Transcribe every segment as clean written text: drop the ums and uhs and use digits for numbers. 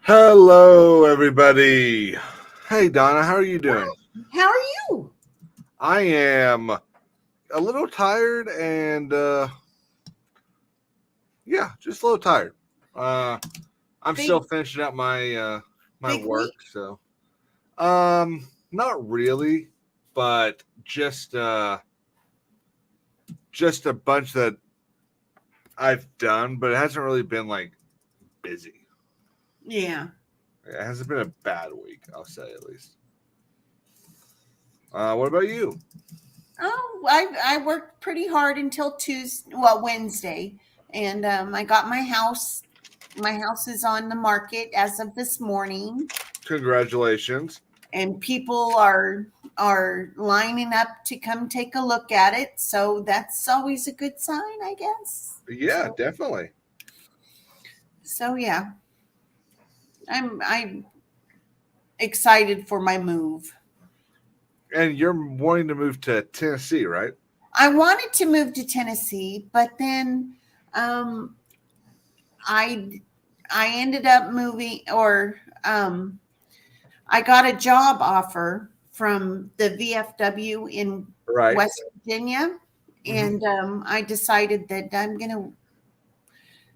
Hello, everybody. Hey, Donna, how are you doing? How are you? I am a little tired and, yeah, just a little tired. I'm Big still finishing up my big work, week? so not really, but just a bunch that I've done, but it hasn't really been like busy. Yeah. It hasn't been a bad week, I'll say at least. What about you? Oh, I worked pretty hard until Wednesday, and I got my house. My house is on the market as of this morning, Congratulations. and people are lining up to come take a look at it. So that's always a good sign, I guess. Yeah, definitely. So yeah, I'm excited for my move. And you're wanting to move to Tennessee, right? I wanted to move to Tennessee, but then um, I I ended up moving, or I got a job offer from the VFW in Right. West Virginia, Mm-hmm. and I decided that I'm going to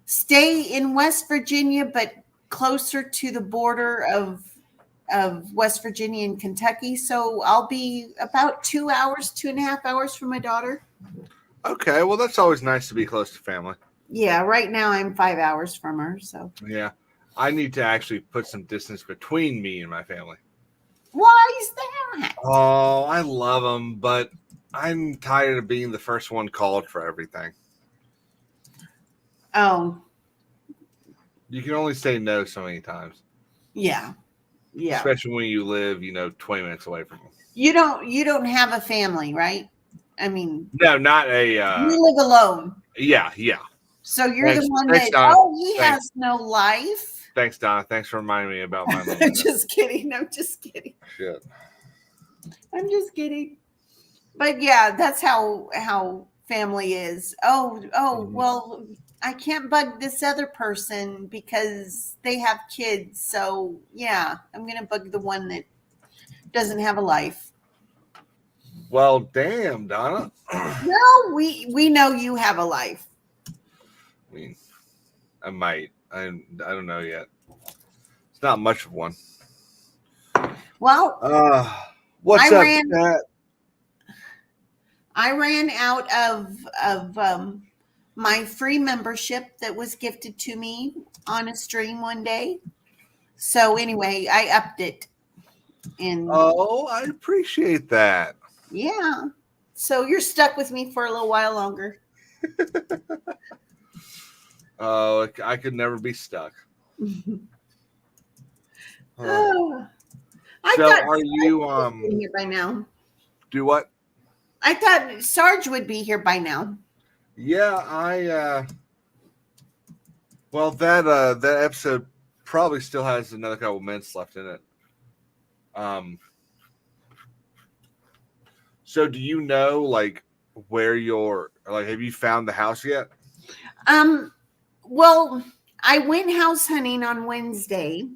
stay in West Virginia, but closer to the border of West Virginia and Kentucky. So I'll be about 2 hours, 2.5 hours from my daughter. Okay, well, that's always nice to be close to family. Yeah, right now I'm 5 hours from her. So Yeah. I need to actually put some distance between me and my family. why is that? Oh, I love them, but I'm tired of being the first one called for everything. Oh, You can only say no so many times, yeah. Yeah. especially when you live, 20 minutes away from them. You don't have a family, right? I mean, No, not a, you live alone. yeah, yeah. So you're the Thanks, one thanks, that, Donna. oh, he Thanks, has no life. thanks, Donna. Thanks for reminding me about my I'm loneliness. just kidding. I'm just kidding. Shit. I'm just kidding. But yeah, that's how family is. Oh, Mhm. well, I can't bug this other person because they have kids. So yeah, I'm gonna bug the one that doesn't have a life. Well, damn, Donna. I No, we know you have a life. mean, I might. I don't know yet. It's not much of one. Well, Uh, what's I up, ran Cat? I ran out of my free membership that was gifted to me on a stream one day. So anyway, I upped it, and Oh, I appreciate that. yeah. So you're stuck with me for a little while longer. Oh, I could never be stuck. Uh, Oh, I so, thought are Sarge you would be here by now. do what? I thought Sarge would be here by now. Yeah, well, that episode probably still has another couple minutes left in it. Um, so do you know like where you're like? Have you found the house yet? Um, well, I went house hunting on Wednesday,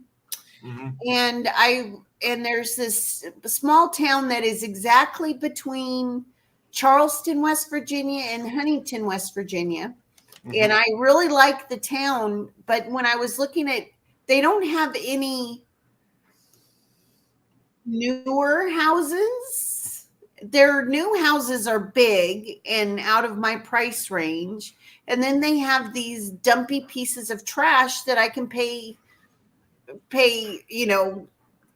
Mm-hmm. and there's this small town that is exactly between Charleston, West Virginia and Huntington, West Virginia. Mm-hmm. And I really like the town, but when I was looking at, they don't have any newer houses. Their new houses are big and out of my price range. And then they have these dumpy pieces of trash that I can pay,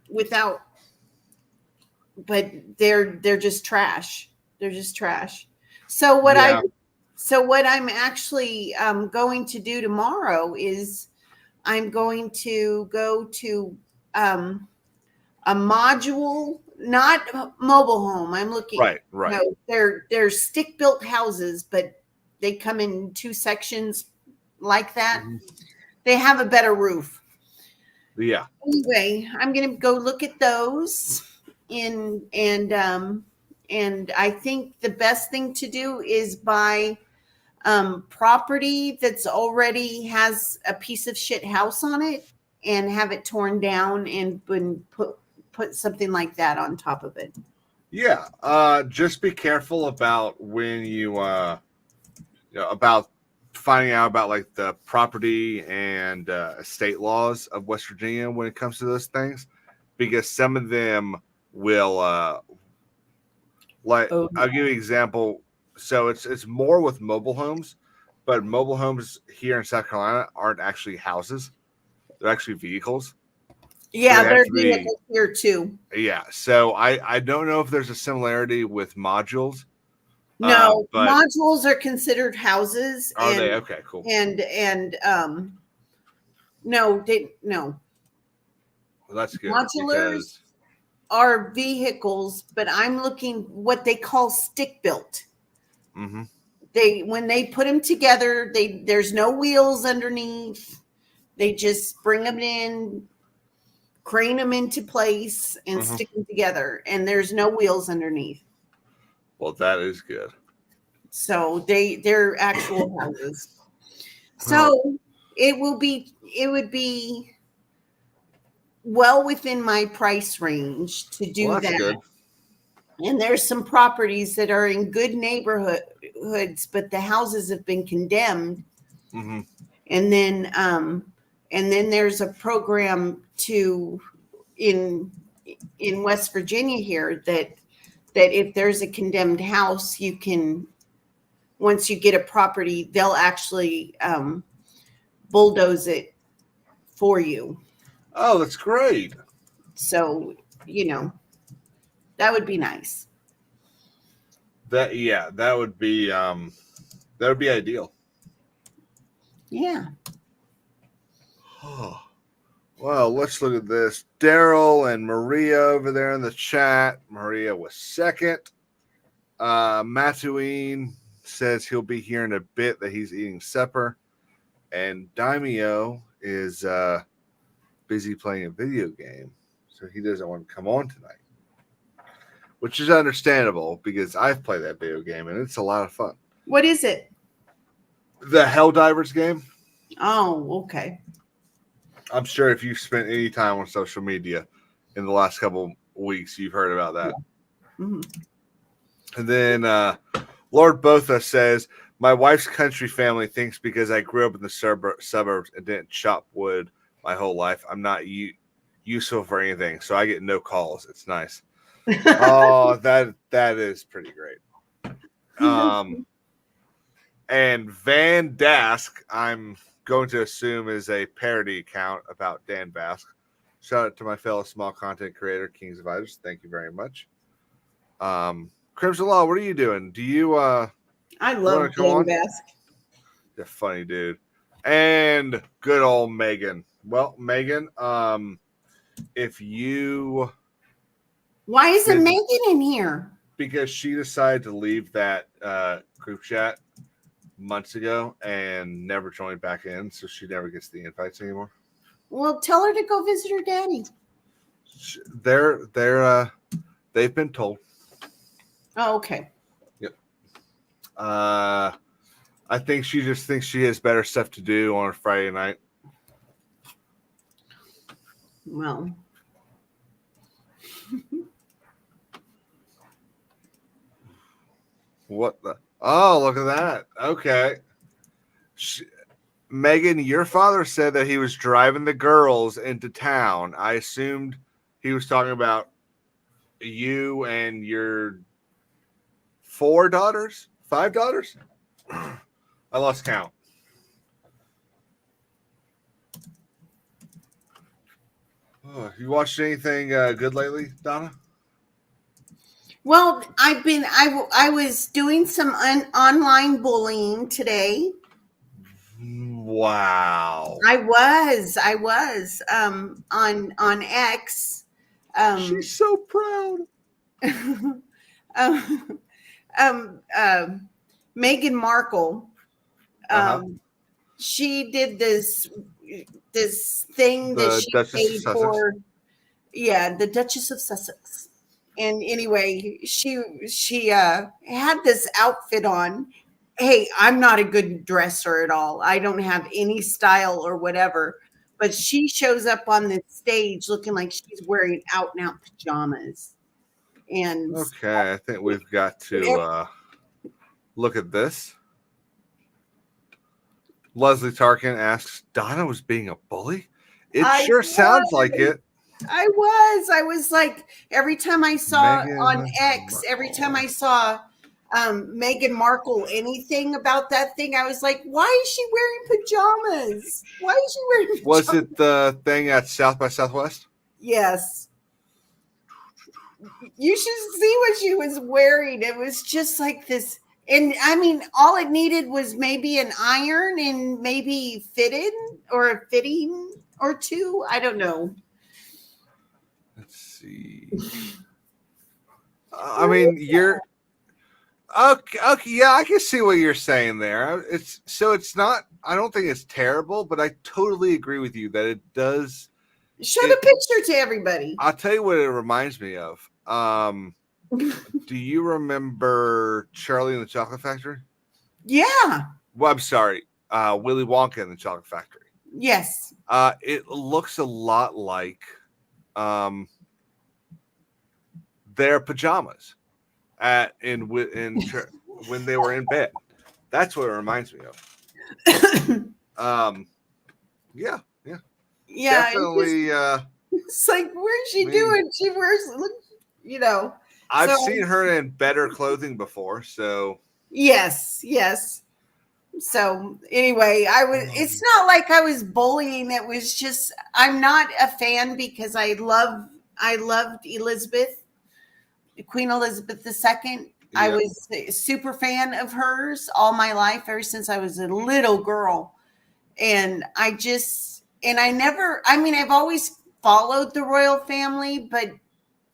without, but they're just trash. They're just trash. So what I Yeah. so what I'm actually going to do tomorrow is I'm going to go to um, a module, not a mobile home. I'm looking, Right. Right. they're stick built houses, but they come in two sections like that. Mm-hmm. They have a better roof. Yeah. Anyway, I'm gonna go look at those in and I think the best thing to do is buy property that's already has a piece of shit house on it and have it torn down and put something like that on top of it. Yeah. Just be careful about when about finding out about like the property and estate laws of West Virginia when it comes to those things, because some of them will Oh, I'll give you an example. So it's more with mobile homes, but mobile homes here in South Carolina aren't actually houses; they're actually vehicles. So yeah, they have their to be vehicles here too. yeah. So I don't know if there's a similarity with modules, No, but modules are considered houses, are they okay? Cool. and no Well, that's good modulars because are vehicles, but I'm looking what they call stick built. mhm. They when they put them together, there's no wheels underneath. They just bring them in, crane them into place, and Mhm. stick them together, and there's no wheels underneath. Well, that is good. So they're actual houses. Oh, So it would be well within my price range to well, do that's that. good. And there's some properties that are in good neighborhoods, but the houses have been condemned. Hmm. And then there's a program in in West Virginia here that if there's a condemned house, you can once you get a property, they'll actually bulldoze it for you. Oh, that's great. So that would be nice. That would be ideal. Yeah. Oh, well, let's look at this. Daryl and Maria over there in the chat. Maria was second. Mattuine says he'll be here in a bit, that he's eating supper. And Daimio is busy playing a video game, so he doesn't want to come on tonight. Which is understandable because I've played that video game and it's a lot of fun. What is it? The Helldivers game. Oh, okay. I'm sure if you've spent any time on social media in the last couple weeks, you've heard about that. Mhm. And then Lord Botha says, my wife's country family thinks because I grew up in the suburbs and didn't chop wood my whole life, I'm not useful for anything. So I get no calls. It's nice. Oh, that is pretty great. And Van Dask, I'm going to assume, is a parody account about Dan Bask. Shout out to my fellow small content creator, Kings of Fighters. Thank you very much. Crimson Law, what are you doing? Do you I love wanna come on? Dan Bask. You're a funny dude. And good old Megan. Well, Megan, if you Why isn't Did- Megan in here? because she decided to leave that group chat months ago and never joined back in, so she never gets the invites anymore. Well, tell her to go visit her daddy. They've been told. Oh, okay. Yep. I think she just thinks she has better stuff to do on a Friday night. Well, What the? Oh, look at that. Okay. Megan, your father said that he was driving the girls into town. I assumed he was talking about you and your 4 daughters? 5 daughters? I lost count. Oh, you watched anything good lately, Donna? well, I was doing some online bullying today. Wow. I was on X. She's so proud. Meghan Markle. Uh-huh. She did this thing that The she Duchess of paid Sussex. for. Yeah, the Duchess of Sussex. And anyway, she had this outfit on. Hey, I'm not a good dresser at all. I don't have any style or whatever. but she shows up on this stage looking like she's wearing out and out pajamas. And Okay, I think we've got to look at this. Leslie Tarkin asks, Donna was being a bully? It sure sounds like it. I was like, every time I saw on X, every time I saw Meghan Markle anything about that thing, I was like, why is she wearing pajamas? Why is she wearing pajamas? Was it the thing at South by Southwest? Yes. You should see what she was wearing. It was just like this. And I mean, all it needed was maybe an iron and maybe fitted or a fitting or two. I don't know. Let's see. I mean, you're okay. Yeah, I can see what you're saying there. It's not. I don't think it's terrible, but I totally agree with you that it does. Show the picture to everybody. I'll tell you what it reminds me of. Do you remember Charlie and the Chocolate Factory? Yeah. Well, I'm sorry, Willy Wonka and the Chocolate Factory. Yes. It looks a lot like their pajamas when they were in bed. That's what it reminds me of. Yeah. Definitely. It's like, where's she doing? She wears, I've seen her in better clothing before, so. Yes. So anyway, it's not like I was bullying. It was just, I'm not a fan because I loved Elizabeth, Queen Elizabeth II. Yep. I was a super fan of hers all my life, ever since I was a little girl. And I've always followed the royal family, but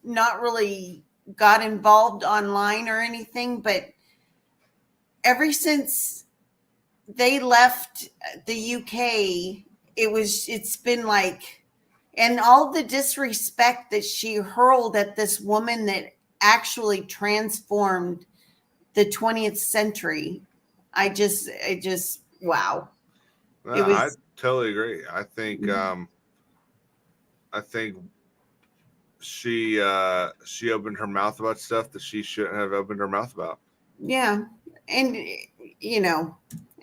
not really got involved online or anything. But ever since they left the UK, it's been like, and all the disrespect that she hurled at this woman that actually transformed the 20th century. I just wow. I totally agree. I think she opened her mouth about stuff that she shouldn't have opened her mouth about. Yeah. And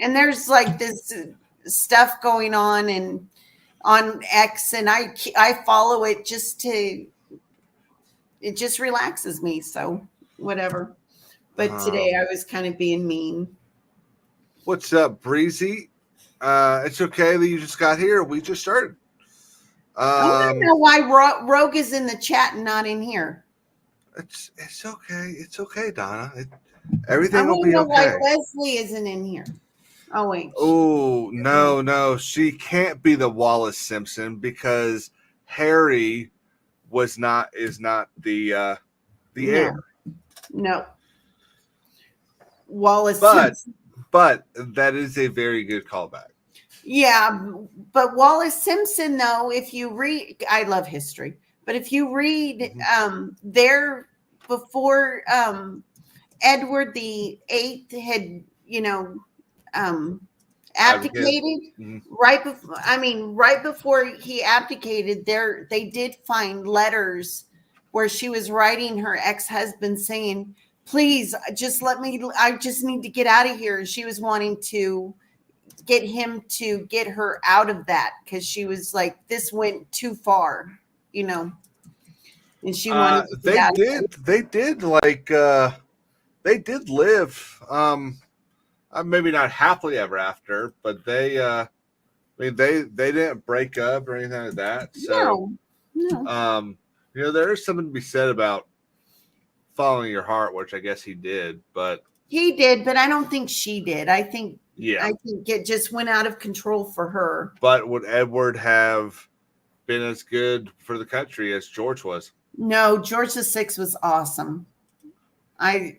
and there's like this stuff going on and on X, and I follow it it just relaxes me. So whatever. But today I was kind of being mean. What's up, Breezy? It's okay that you just got here. We just started. I don't know why Rogue is in the chat and not in here. It's okay. It's okay, Donna. Everything will be okay. Why Leslie isn't in here. Oh wait. Oh no, she can't be the Wallace Simpson because Harry is not the heir. No. Wallace Simpson. But that is a very good callback. Yeah, but Wallace Simpson, though, if you read, I love history, but if you read there before Edward the Eighth had, abdicated, right before he abdicated, they did find letters where she was writing her ex-husband saying, please just I just need to get out of here. And she was wanting to get him to get her out of that because she was like, this went too far, and she wanted to get out of it. They did live, maybe not happily ever after, but they didn't break up or anything like that. So, no. There is something to be said about following your heart, which I guess he did, but I don't think she did. I think it just went out of control for her. But would Edward have been as good for the country as George was? No, George VI was awesome. I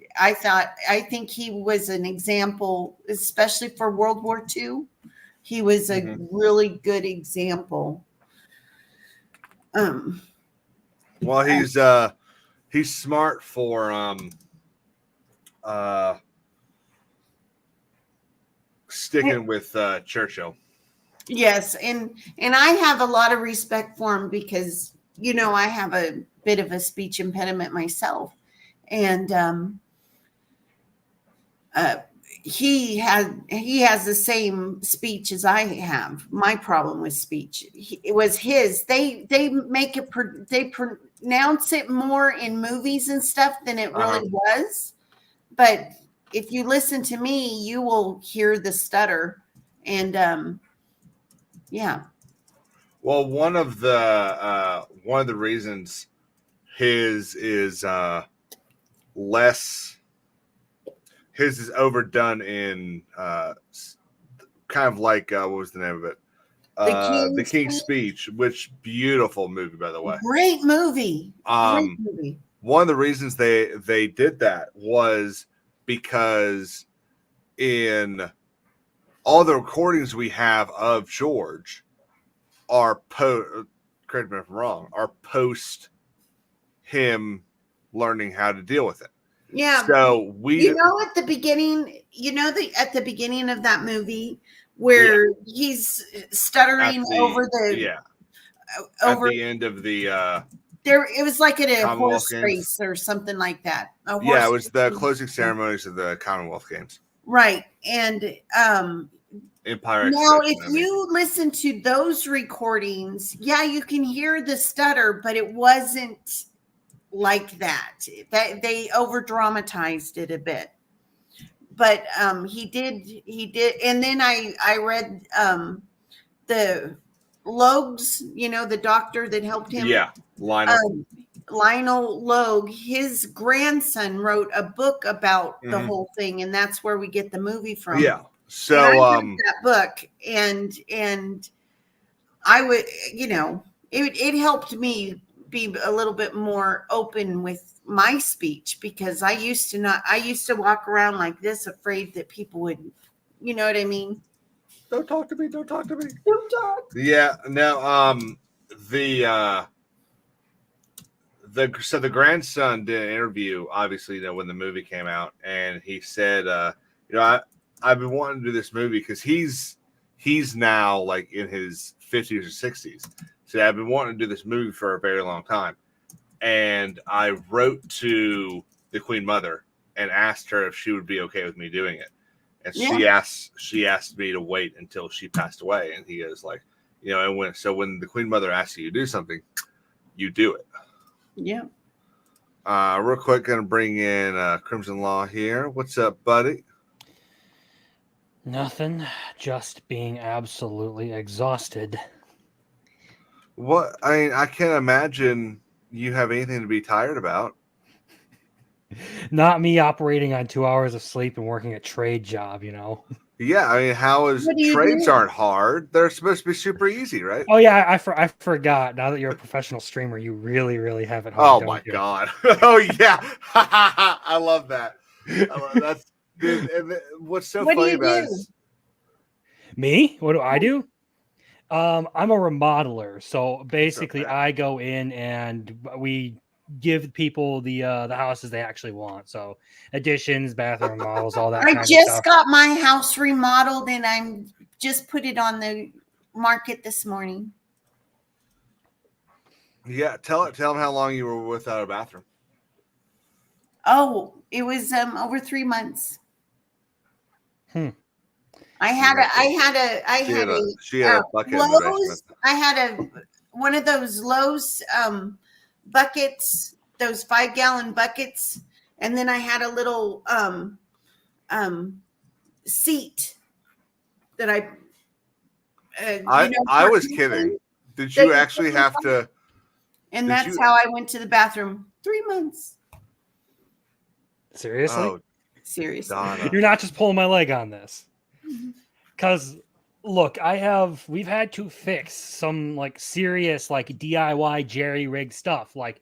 think he was an example, especially for World War II. He was a really good example. Well, he's smart for sticking with Churchill. Yes, and I have a lot of respect for him because I have a bit of a speech impediment myself, and uh, he has the same speech as I have. My problem with speech, it was his. They make it they pronounce it more in movies and stuff than it really was. But if you listen to me, you will hear the stutter, and yeah. Well, one of the reasons his is less his is overdone in kind of like what was the name of it? The King's Speech, which beautiful movie, by the way. Great movie. Great movie. One of the reasons they did that was because in all the recordings we have of George are correct me if I'm wrong, are post him learning how to deal with it. Yeah. So at the beginning, at the beginning of that movie where he's stuttering over at the end of the it was like at a horse race or something like that. It was the closing ceremonies of the Commonwealth Games. Right. And Empire now if you listen to those recordings, you can hear the stutter, but it wasn't like that. They over dramatized it a bit. But he did, and then I read the Logues, the doctor that helped him. Yeah, Lionel Logue, his grandson wrote a book about the whole thing, and that's where we get the movie from. Yeah. So I read that book, and I would, it helped me be a little bit more open with my speech because I used to walk around like this, afraid that people would, you know what I mean? Don't talk to me. Don't talk to me. Don't talk. Yeah. Now, the grandson did an interview, obviously, when the movie came out, and he said, I've been wanting to do this movie because he's now like in his 50s or 60s. So I've been wanting to do this movie for a very long time. And I wrote to the Queen Mother and asked her if she would be okay with me doing it. And she asked me to wait until she passed away. And he is like, and when the Queen Mother asks you to do something, you do it. Yeah. Real quick, gonna bring in Crimson Law here. What's up, buddy? Nothing, just being absolutely exhausted. What? I mean, I can't imagine you have anything to be tired about. Not me operating on 2 hours of sleep and working a trade job, Yeah, I mean, how is trades aren't hard? They're supposed to be super easy, right? Oh yeah, I forgot. Now that you're a professional streamer, you really, really have it hard. Oh my god! Oh yeah, I love that. That's dude, and what's so funny about it? Me? What do I do? I'm a remodeler, so basically I go in and we give people the houses they actually want. So additions, bathroom models, all that. I just got my house remodeled and I'm just put it on the market this morning. Yeah, tell them how long you were without a bathroom. Oh, it was over 3 months. I had a bucket. Lowe's, I had one of those Lowe's buckets, those 5-gallon buckets, and then I had a little seat that I was kidding. Did you actually have to? And that's how I went to the bathroom. 3 months. Seriously? Oh, seriously. Donna. You're not just pulling my leg on this. Because look, we've had to fix some like serious like DIY jerry rig stuff, like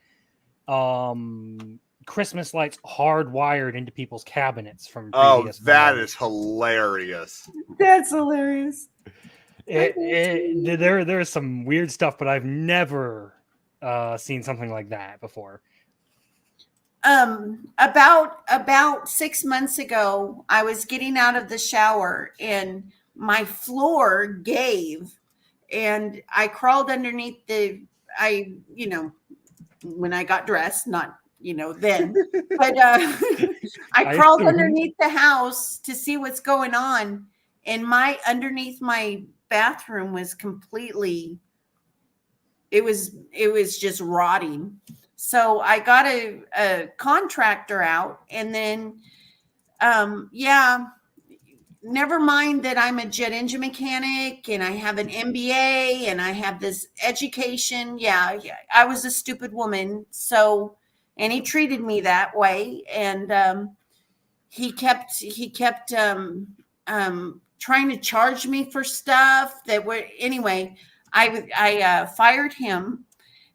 Christmas lights hardwired into people's cabinets from previous that is hilarious. That's hilarious. There's some weird stuff, but I've never seen something like that before. About 6 months ago, I was getting out of the shower and my floor gave, and I crawled underneath when I got dressed, not then, but I crawled underneath the house to see what's going on, and underneath my bathroom was completely, it was just rotting. So I got a contractor out, and then never mind that I'm a jet engine mechanic and I have an MBA and I have this education. Yeah, I was a stupid woman. So, and he treated me that way. And he kept trying to charge me for stuff anyway, I fired him.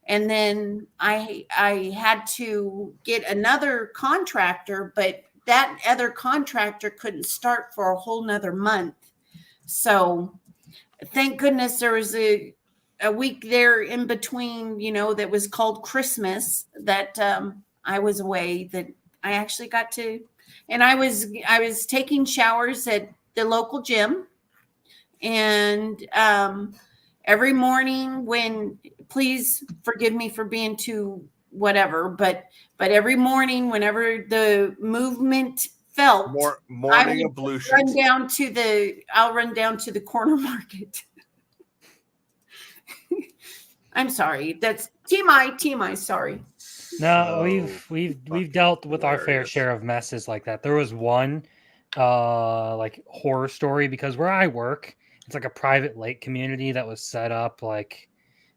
And then I had to get another contractor, but that other contractor couldn't start for a whole nother month. So thank goodness there was a week there in between, that was called Christmas, that I was away, that I actually got to, and I was taking showers at the local gym. And every morning please forgive me for being too whatever, but every morning, whenever the movement felt, morning ablutions, I'll run down to the corner market. I'm sorry. That's TMI. Sorry. No, we've dealt with our fair share of messes like that. There was one like horror story, because where I work, it's like a private lake community that was set up like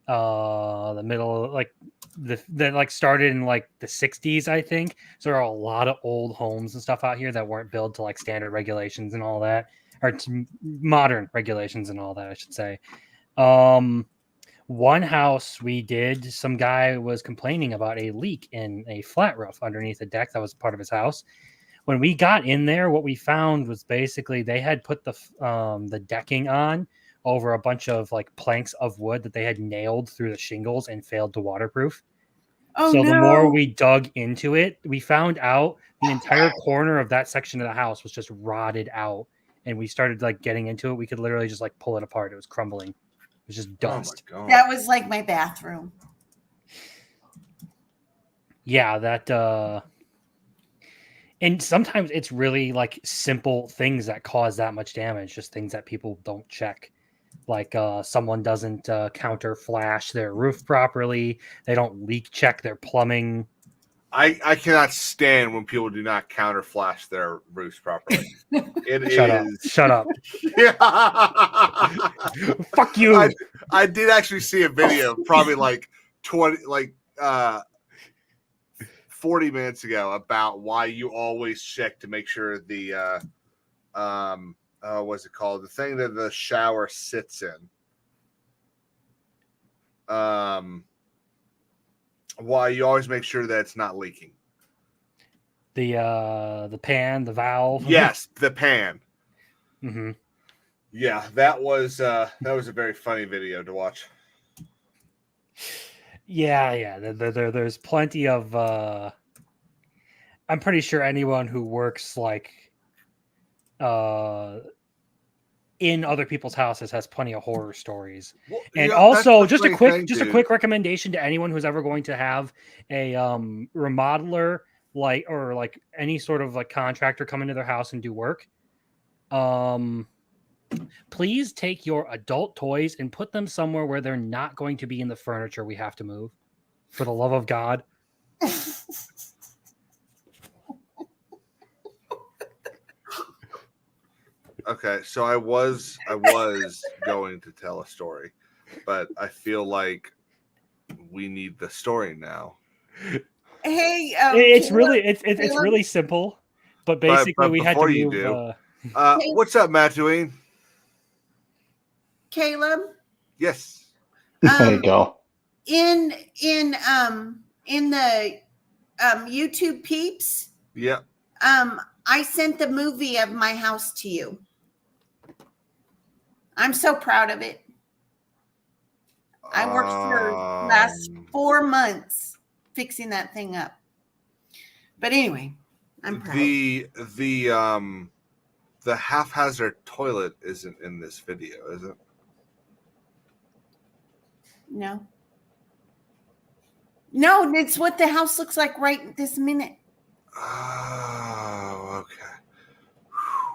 the middle of, like that like started in like the 60s, I think. So there are a lot of old homes and stuff out here that weren't built to like standard regulations and all that, or to modern regulations and all that, I should say. One house some guy was complaining about a leak in a flat roof underneath the deck that was part of his house. When we got in there, what we found was basically they had put the decking on over a bunch of like planks of wood that they had nailed through the shingles and failed to waterproof. Oh, so no. The more we dug into it, we found out the entire corner of that section of the house was just rotted out. And we started like getting into it. We could literally just like pull it apart. It was crumbling. It was just dust. Oh my God. That was like my bathroom. Yeah, that and sometimes it's really like simple things that cause that much damage, just things that people don't check. Like someone doesn't counter flash their roof properly. They don't leak check their plumbing. I cannot stand when people do not counter flash their roofs properly. Shut up. Yeah. Fuck you. I did actually see a video probably like 40 minutes ago about why you always check to make sure the what's it called? The thing that the shower sits in. Why you always make sure that it's not leaking. The pan, the valve. Yes, the pan. Mm-hmm. Yeah, that was a very funny video to watch. Yeah. There's plenty of. I'm pretty sure anyone who works like in other people's houses has plenty of horror stories. Well, and also, just a quick recommendation to anyone who's ever going to have a remodeler or any sort of like contractor come into their house and do work. Please take your adult toys and put them somewhere where they're not going to be in the furniture we have to move. For the love of God. Okay, so I was going to tell a story, but I feel like we need the story now. Hey, it's really simple, but basically we had to move. What's up, Mattuine? Caleb? Yes. There you go. In the YouTube peeps. Yeah. I sent the movie of my house to you. I'm so proud of it. I worked for last 4 months fixing that thing up. But anyway, I'm proud. The haphazard toilet isn't in this video, is it? No. No, it's what the house looks like right this minute. Oh, okay.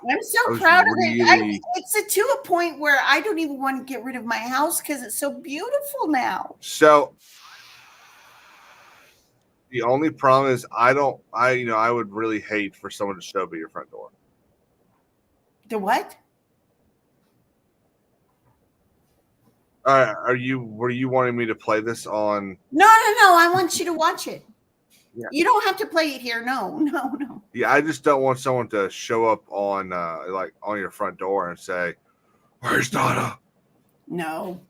I'm I so was proud of it. really- It's to a point where I don't even want to get rid of my house because it's so beautiful now. So the only problem is I would really hate for someone to show up at your front door. The what? Were you wanting me to play this on? No. I want you to watch it. Yeah. You don't have to play it here. No. Yeah, I just don't want someone to show up on on your front door and say, "Where's Donna?" No.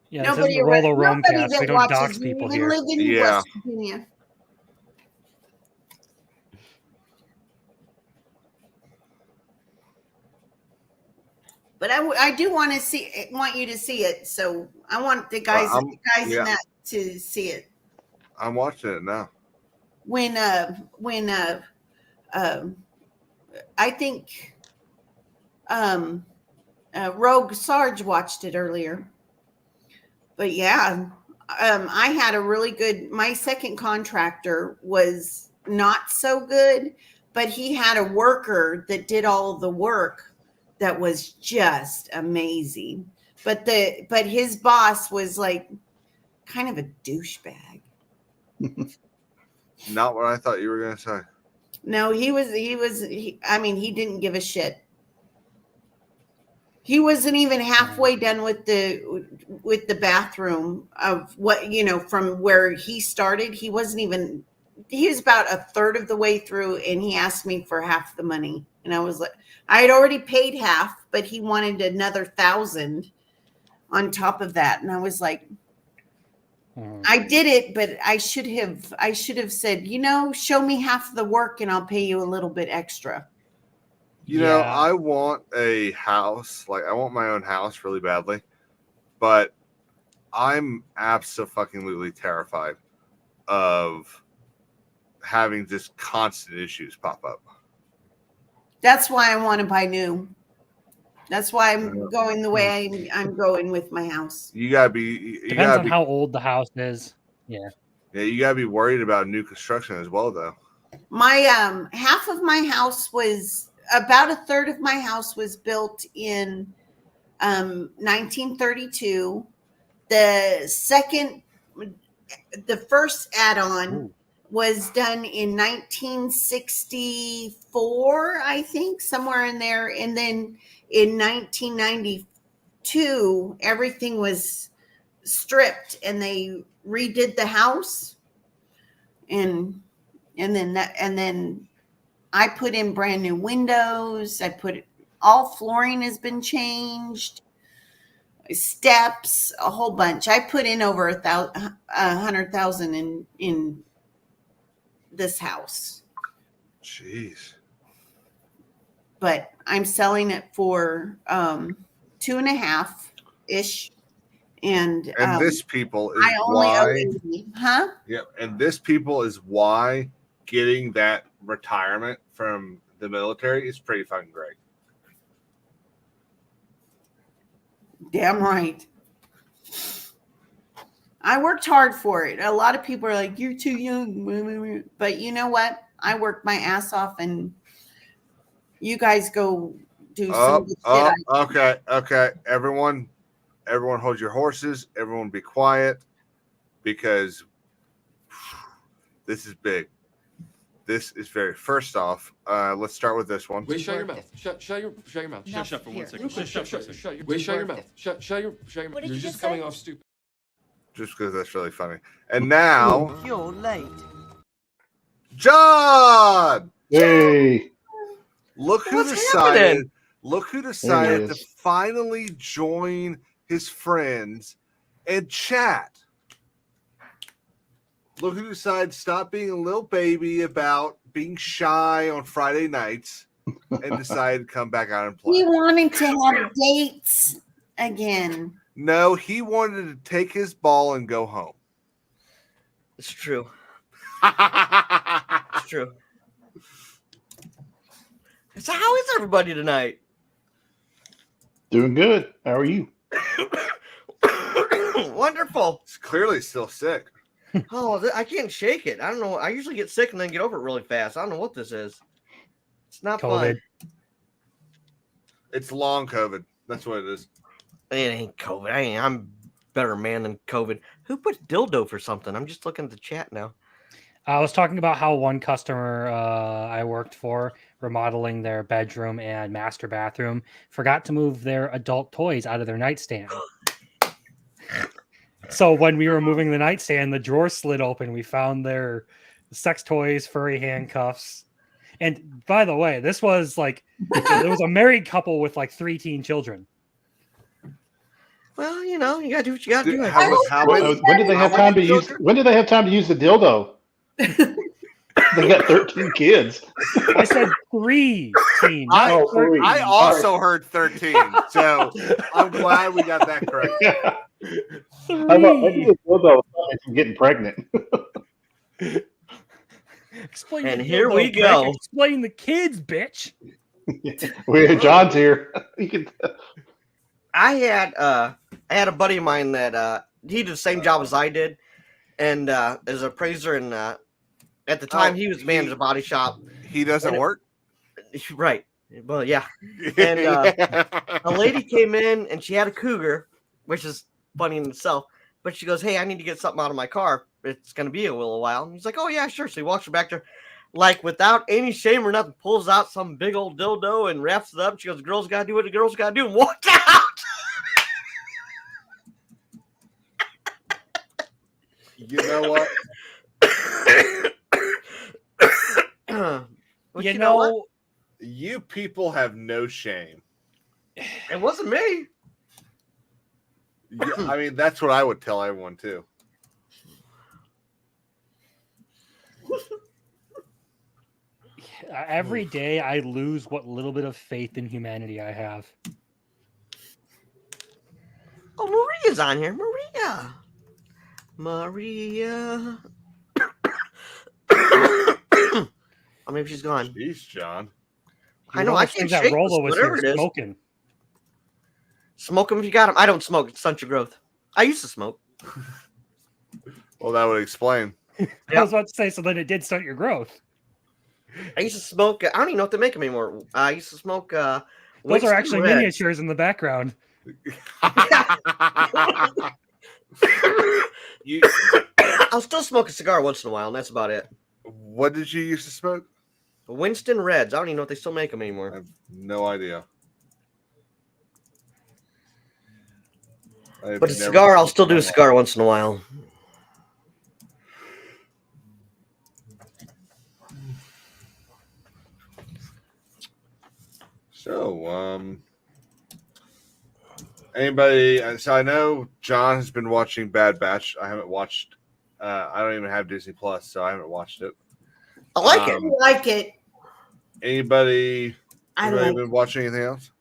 Yeah, this isn't the Rolo Rome nobody cast. We that don't dox watches you people even here. live in Yeah. West Virginia. But I do want you to see it. So I want the guys in that to see it. I'm watching it now. When I think Rogue Sarge watched it earlier. But yeah, I had a really good. My second contractor was not so good, but he had a worker that did all of the work that was just amazing. But his boss was like kind of a douchebag. Not what I thought you were gonna say. No, he didn't give a shit. He wasn't even halfway done with the bathroom of what, from where he started. He was about a third of the way through, and he asked me for half the money. And I was like, I had already paid half, but he wanted another 1,000 on top of that. And I was like, I did it, but I should have said, show me half the work and I'll pay you a little bit extra. I want a house. Like, I want my own house really badly, but I'm absolutely terrified of having just constant issues pop up. That's why I want to buy new. That's why I'm going the way I'm going with my house. You gotta be. Depends on how old the house is. Yeah. Yeah, you gotta be worried about new construction as well, though. My half of my house was about a third of my house was built in 1932. The first add-on was done in 1964, I think, somewhere in there. And then in 1992, everything was stripped and they redid the house. And then I put in brand new windows. All flooring has been changed, steps, a whole bunch. I put in over $100,000 in this house. Jeez. But I'm selling it for 2.5 ish. And this people is I only owe why. 80. Huh? Yeah, and this people is why getting that retirement from the military is pretty fucking great. Damn right. I worked hard for it. A lot of people are like, "You're too young," but you know what? I worked my ass off, and you guys go do some good shit. Okay. Everyone hold your horses. Everyone be quiet, because this is big. This is very. First off, let's start with this one. Wait, shut your mouth. Shut your mouth. Shut for 1 second. Shut your mouth. Shut your mouth. What did You're you just just coming say? off stupid. Just because that's really funny. And now, You're late. John. Hey, Look who What's decided. happening? Look who There decided he to is. finally join his friends and chat. Look who decided to stop being a little baby about being shy on Friday nights and decided to come back out and He play. wanted to have dates again. No, he wanted to take his ball and go home. It's true. It's true. So how is everybody tonight? Doing good. How are you? Wonderful. It's clearly still sick. Oh, I can't shake it. I don't know. I usually get sick and then get over it really fast. I don't know what this is. It's not COVID. fun. It's long COVID. That's what it is. It ain't COVID. I'm better man than COVID. Who put dildo for something? I'm just looking at the chat now. I was talking about how one customer I worked for, remodeling their bedroom and master bathroom, forgot to move their adult toys out of their nightstand. So when we were moving the nightstand, the drawer slid open. We found their sex toys, furry handcuffs. And by the way, this was like, there was a married couple with like 3 teen children. Well, you gotta do what you gotta do. I How, guess. how many? When did they have time to use? When did they have time to use the dildo? They got 13 kids. I said 3 teen. I- not Oh, 13. three. I also heard 13, so I'm glad we got that correct. Yeah. I thought maybe the dildo was from getting pregnant. Explain And the here dildo, we Rick. go. Explain the kids, bitch. John's here. You can. I had a buddy of mine that he did the same job as I did, and as an appraiser, and at the time he was managing a body shop. He doesn't work. Right. Well, yeah. And a lady came in and she had a cougar, which is funny in itself. But she goes, "Hey, I need to get something out of my car. It's going to be a little while." And he's like, "Oh, yeah, sure." So he walks her back there, like without any shame or nothing, pulls out some big old dildo and wraps it up. She goes, "Girls got to do what the girls got to do," and walked out. You know what? But you know what? know, You people have no shame. It wasn't me. Yeah, I mean, that's what I would tell everyone too. every day I lose what little bit of faith in humanity I have. Oh, Maria's on here. Maria. Oh, maybe she's gone. Jeez, John. I know. I can't that shake Rolo this, was whatever here it is. smoking. Smoke them if you got them. I don't smoke. It stunts your growth. I used to smoke. Well, that would explain. I was about to say, so then it did stunt your growth. I used to smoke. I don't even know if they make them anymore. I used to smoke. Those Winston are actually Red. miniatures in the background. You, I'll still smoke a cigar once in a while, and that's about it. what did you used to smoke? Winston Reds. I don't even know if they still make them I anymore. have no idea. I've But a never cigar, I'll smoked still do in a my cigar once in a while. So, anybody? So I know John has been watching Bad Batch. I haven't watched. I don't even have Disney Plus, so I haven't watched it. I like I it. like it. Anybody? I Anybody like been watching anything else?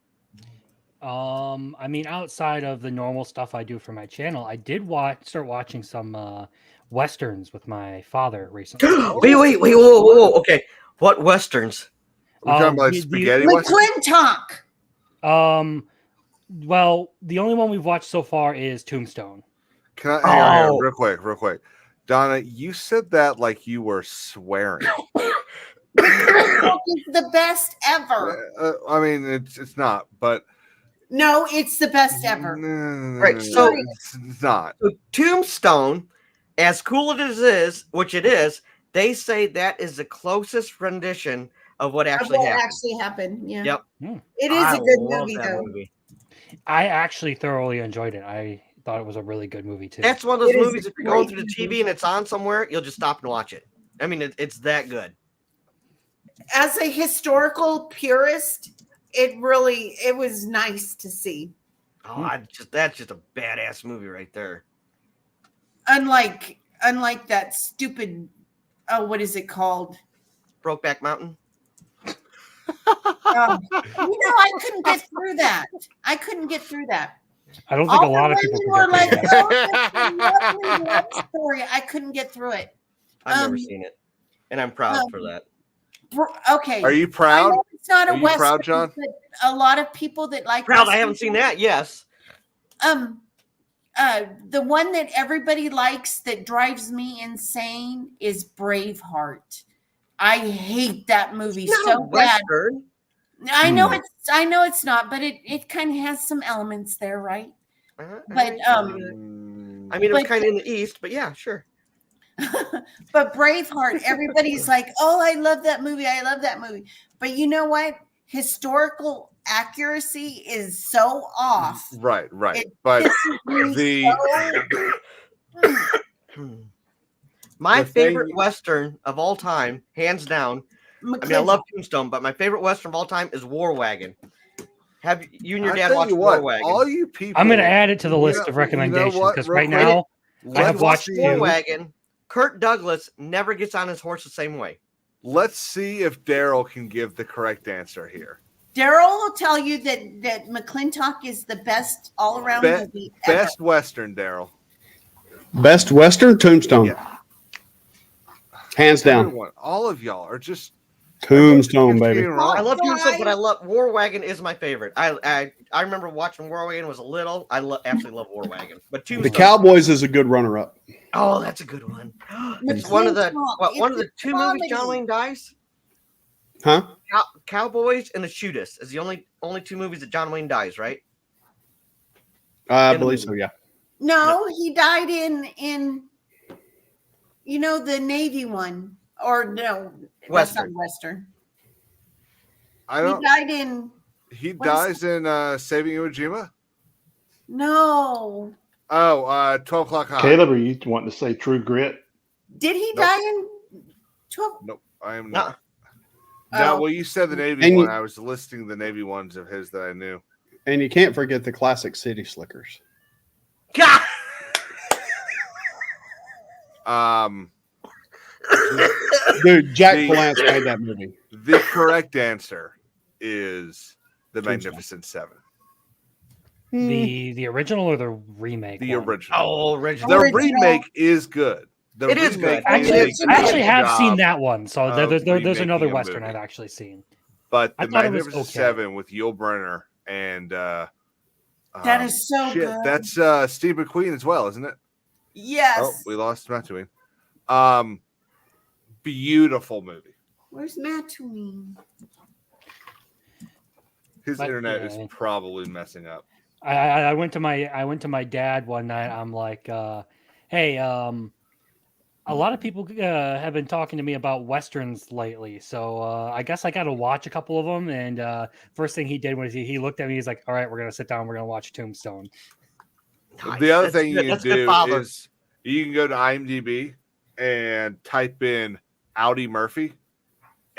I mean, outside of the normal stuff I do for my channel, I did start watching some westerns with my father recently. Wait, whoa. Okay. What westerns? We're talking about the- spaghetti western? McClintock. Well, the only one we've watched so far is Tombstone. Can I hang on Oh. here, real quick? Donna, you said that like you were swearing. It's the best ever. I mean, it's not, but No, it's the best ever. Right, so- it's not. So Tombstone, as cool as it is, which it is, they say that is the closest rendition of what Of actually what happened. actually happened. Yeah. Yep. It is I a good love movie, that though. movie. I actually thoroughly enjoyed it. I thought it was a really good movie too. That's one of those It is movies. a If you're going great through the movie. TV and it's on somewhere, you'll just stop and watch it. I mean, it's that good. As a historical purist, it was nice to see. Oh, that's just a badass movie right there. Unlike that stupid, what is it called? Brokeback Mountain. I couldn't get through that. I couldn't get through that. I don't think a All lot the of people women were can get like, through "Oh, that's a lovely love story." I couldn't get through it. I've never Um, seen it, and I'm proud for that. Okay. Are you I proud? know it's not a Are you Western, proud, John? but a lot of people that like Proud I Western haven't seen that. Yes. The one that everybody likes that drives me insane is Braveheart. I hate that movie It's not so a bad. Western. I know it's not, but it kind of has some elements there, right? But I mean, it was but- kind of in the East, but yeah, sure. but Braveheart, everybody's like, "Oh, I love that movie. I love that movie." But you know what? Historical accuracy is so off. Right. It But pisses me the My The thing- favorite Western of all time, hands down. I mean, I love Tombstone, but my favorite Western of all time is War Wagon. Have you and your I dad tell watched you War what, Wagon? all you people. I'm going to add it to the You list know- of you know recommendations what, because real right quick, now I have let's watched see- War two. Wagon. Kirk Douglas never gets on his horse the same way. Let's see if Daryl can give the correct answer here. Daryl will tell you that McClintock is the best all around Be- movie ever. Best Western, Daryl. Best Western, Tombstone. Yeah. Hands down. Everyone, all of y'all are just Tombstone, baby. being wrong. I love Why? Tombstone, but I love War Wagon is my favorite. I remember watching War Wagon when I was little. I absolutely love War Wagon. But The Tombstone. Cowboys is a good runner-up. Oh, that's a good one. It's one of the McClintock, one of the it's a two movies John comedy. Wayne dies. Huh? Cowboys and The Shootist is the only two movies that John Wayne dies, right? I In the believe so, movie. yeah. No, he died in the Navy one. Or no, that's not Western. Western. I He don't. died in He what is dies in Saving Iwo Jima. no. Oh, 12 o'clock high. Caleb, are you wanting to say True Grit? Did he Nope. die in 12? Nope, I am Nuh-uh. not. No, Oh. well, you said the Navy And one. you- I was listing the Navy ones of his that I knew. And you can't forget the classic City Slickers. God! Dude, Jack The- Palance made that movie. The correct answer is the Tombstone. Magnificent Seven. The original or the remake? The one? original. Oh, original. The Original. remake is good. The It is remake good. Actually, is a I actually good have seen job, that one. So of there's remaking another a Western movie. I've actually seen. But I the thought it was Magnificent okay. Seven with Yul Brynner and That is so shit, good. that's Steve McQueen as well, isn't it? Yes. Oh, we lost Mattuine. Beautiful movie. Where's Mattuine? His But, internet yeah. is probably messing up. I went to my dad one night. I'm like, hey, a lot of people have been talking to me about westerns lately, so I guess I got to watch a couple of them. And first thing he did was he looked at me. He's like, "All right, we're gonna sit down. We're gonna watch Tombstone." Nice. The other That's thing good. you That's can good do father. is you can go to IMDb and type in Audie Murphy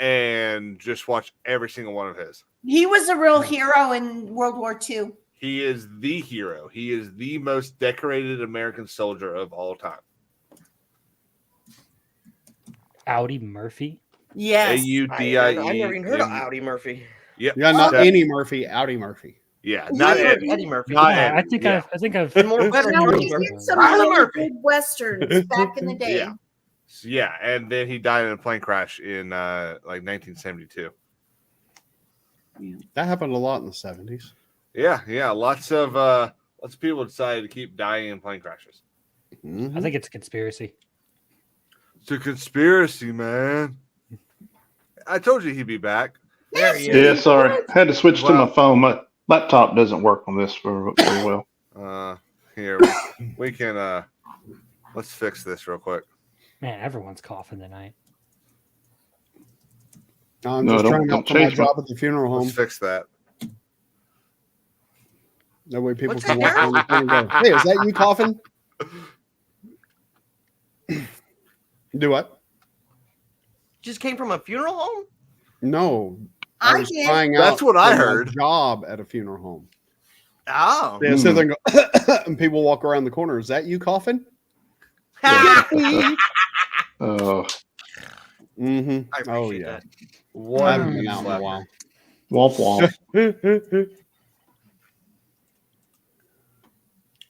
and just watch every single one of his. He was a real hero in World War II. He is the hero. He is the most decorated American soldier of all time. Audie Murphy. Yes. AUDIE. I've never even heard of Audie Murphy. Yep. Yeah, not That- Eddie Murphy, Audi Murphy. Yeah, Yeah, not yeah, Eddie. Eddie Murphy. Not Yeah, Eddie. I think I've And more better Now, than he Murphy. did some Tyler really Murphy. good westerns back in the day. Yeah. Yeah, and then he died in a plane crash in like 1972. That happened a lot in the 70s. Yeah, lots of people decided to keep dying in plane crashes. Mhm. I think it's a conspiracy. It's a conspiracy, man. I told you he'd be back. There he Yes, is. Yeah, sorry. Had to switch to Wow. my phone. My laptop doesn't work on this very well. Here we can let's fix this real quick. Man, everyone's coughing tonight. I'm No, just don't- trying don't out for my change my- job at the funeral home. Let's fix that. That way people What's can that, walk around the phone and go, "Hey, is that you coughing?" Do what? Just came from a funeral home? No, I I was did. trying out. That's what I for my heard. Job at a funeral home. Oh. Yeah, so then go, and people walk around the corner. Is that you coughing? Oh, Mm-hmm. I appreciate Oh yeah. that. I What haven't been out in a while. womp womp.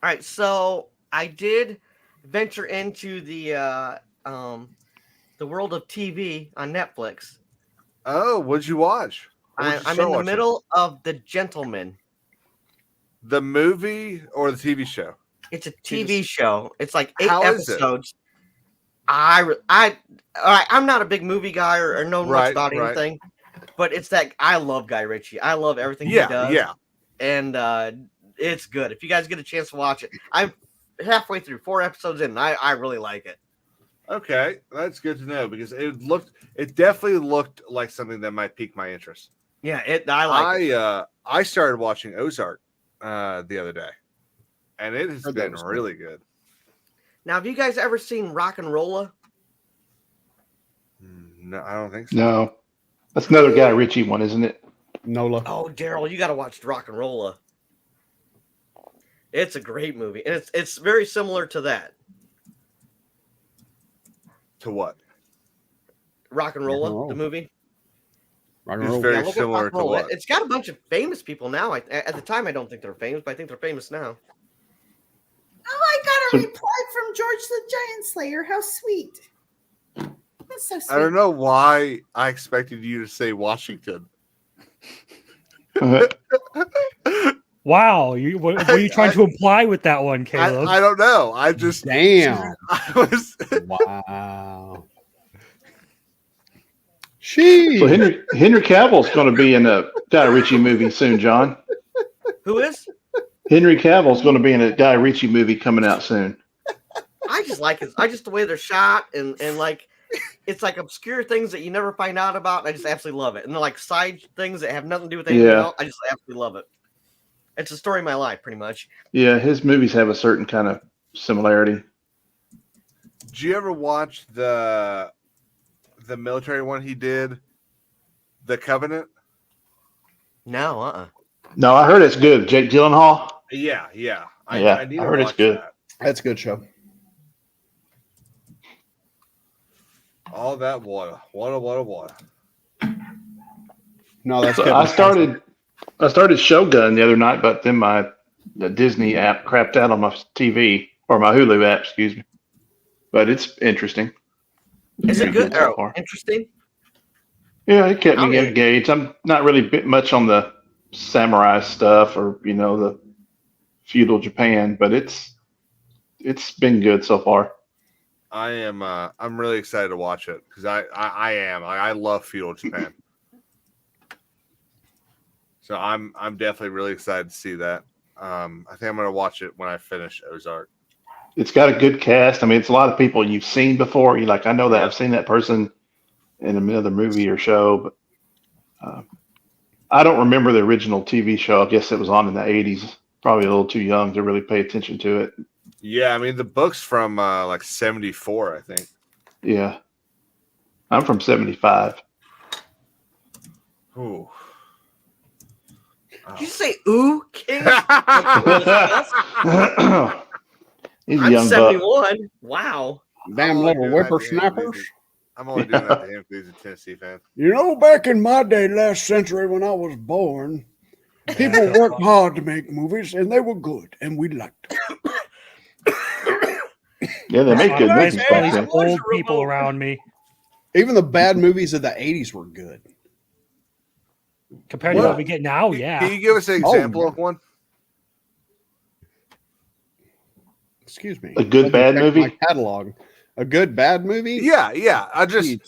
All right, so I did venture into the world of TV on Netflix, Oh, what'd you watch? What'd you I'm start in the watching? middle of The Gentleman. The movie or the TV show? It's a TV show. It's like 8 How is it? episodes. All right, I'm not a big movie guy or know much Right, about right. anything, but it's that I love Guy Ritchie. I love everything he Yeah, does. yeah. And it's good. If you guys get a chance to watch it, I'm halfway through 4 episodes in. And I really like it. Okay, that's good to know because it definitely looked like something that might pique my interest. Yeah, I like it. I started watching Ozark the other day, and it has Heard that been was really good. Now, have you guys ever seen Rock and Rolla? No, I don't think so. No, that's another Guy Ritchie one, isn't it? Nola. Oh, Daryl, you got to watch Rock and Rolla. It's a great movie, and it's very similar to that. To what? Rock and Rock and Rolla, Roll. the movie. Rock and It's roll. very look at similar Rock to and Roll. what? It's got a bunch of famous people now. At the time, I don't think they're famous, but I think they're famous now. Oh, I got a reply from George the Giant Slayer. How sweet. That's so sweet. I don't know why I expected you to say Washington. Wow, what were you trying to imply with that one, Caleb? I don't know. I just Damn. I was Wow. She. So Henry Cavill's going to be in a Guy Ritchie movie soon, John. Who is? Henry Cavill's going to be in a Guy Ritchie movie coming out soon. I just like it. I just the way they're shot and like it's like obscure things that you never find out about. And I just absolutely love it. And they're like side things that have nothing to do with anything Yeah. else. I just absolutely love it. It's the story of my life, pretty much. Yeah, his movies have a certain kind of similarity. Did you ever watch the military one he did? The Covenant? No, No, I heard it's good. Jake Gyllenhaal. Yeah. Yeah, I need I to heard it's watch good. that. That's a good show. All that water. Water. No, that's So Kevin I Costner. started Shogun the other night, but then the Disney app crapped out on my TV or my Hulu app, excuse me. But it's interesting. is it good? So Oh, far. interesting. Yeah, it kept me Okay. engaged. I'm not really much on the samurai stuff or the feudal Japan, but it's been good so far. I am I'm really excited to watch it because I love feudal Japan. So I'm definitely really excited to see that. I think I'm gonna watch it when I finish Ozark. It's got a good cast. I mean, it's a lot of people you've seen before. You're like, I know that. Yeah. I've seen that person in another movie or show, but I don't remember the original TV show. I guess it was on in the 80s. Probably a little too young to really pay attention to it. Yeah, I mean the book's from like 74, I think. Yeah. I'm from 75. Ooh. Did you say ooh, King? He's a I'm young buck. 71. Wow. Damn I'm only little doing that to him whippersnappers. because- I'm only doing that to him because he's a Tennessee fan. You know, back in my day, last century, when I was born, people worked hard to make movies, and they were good, and we liked them. Yeah, they make good Nice movies for back these then. old people around me Even the bad movies of the 80s were good. compared to What? what we get now. Can Yeah, you give us an Oh, example yeah. of one? Excuse me. A good, Let me bad check movie? My catalog. A good bad movie? Yeah. I Jeez.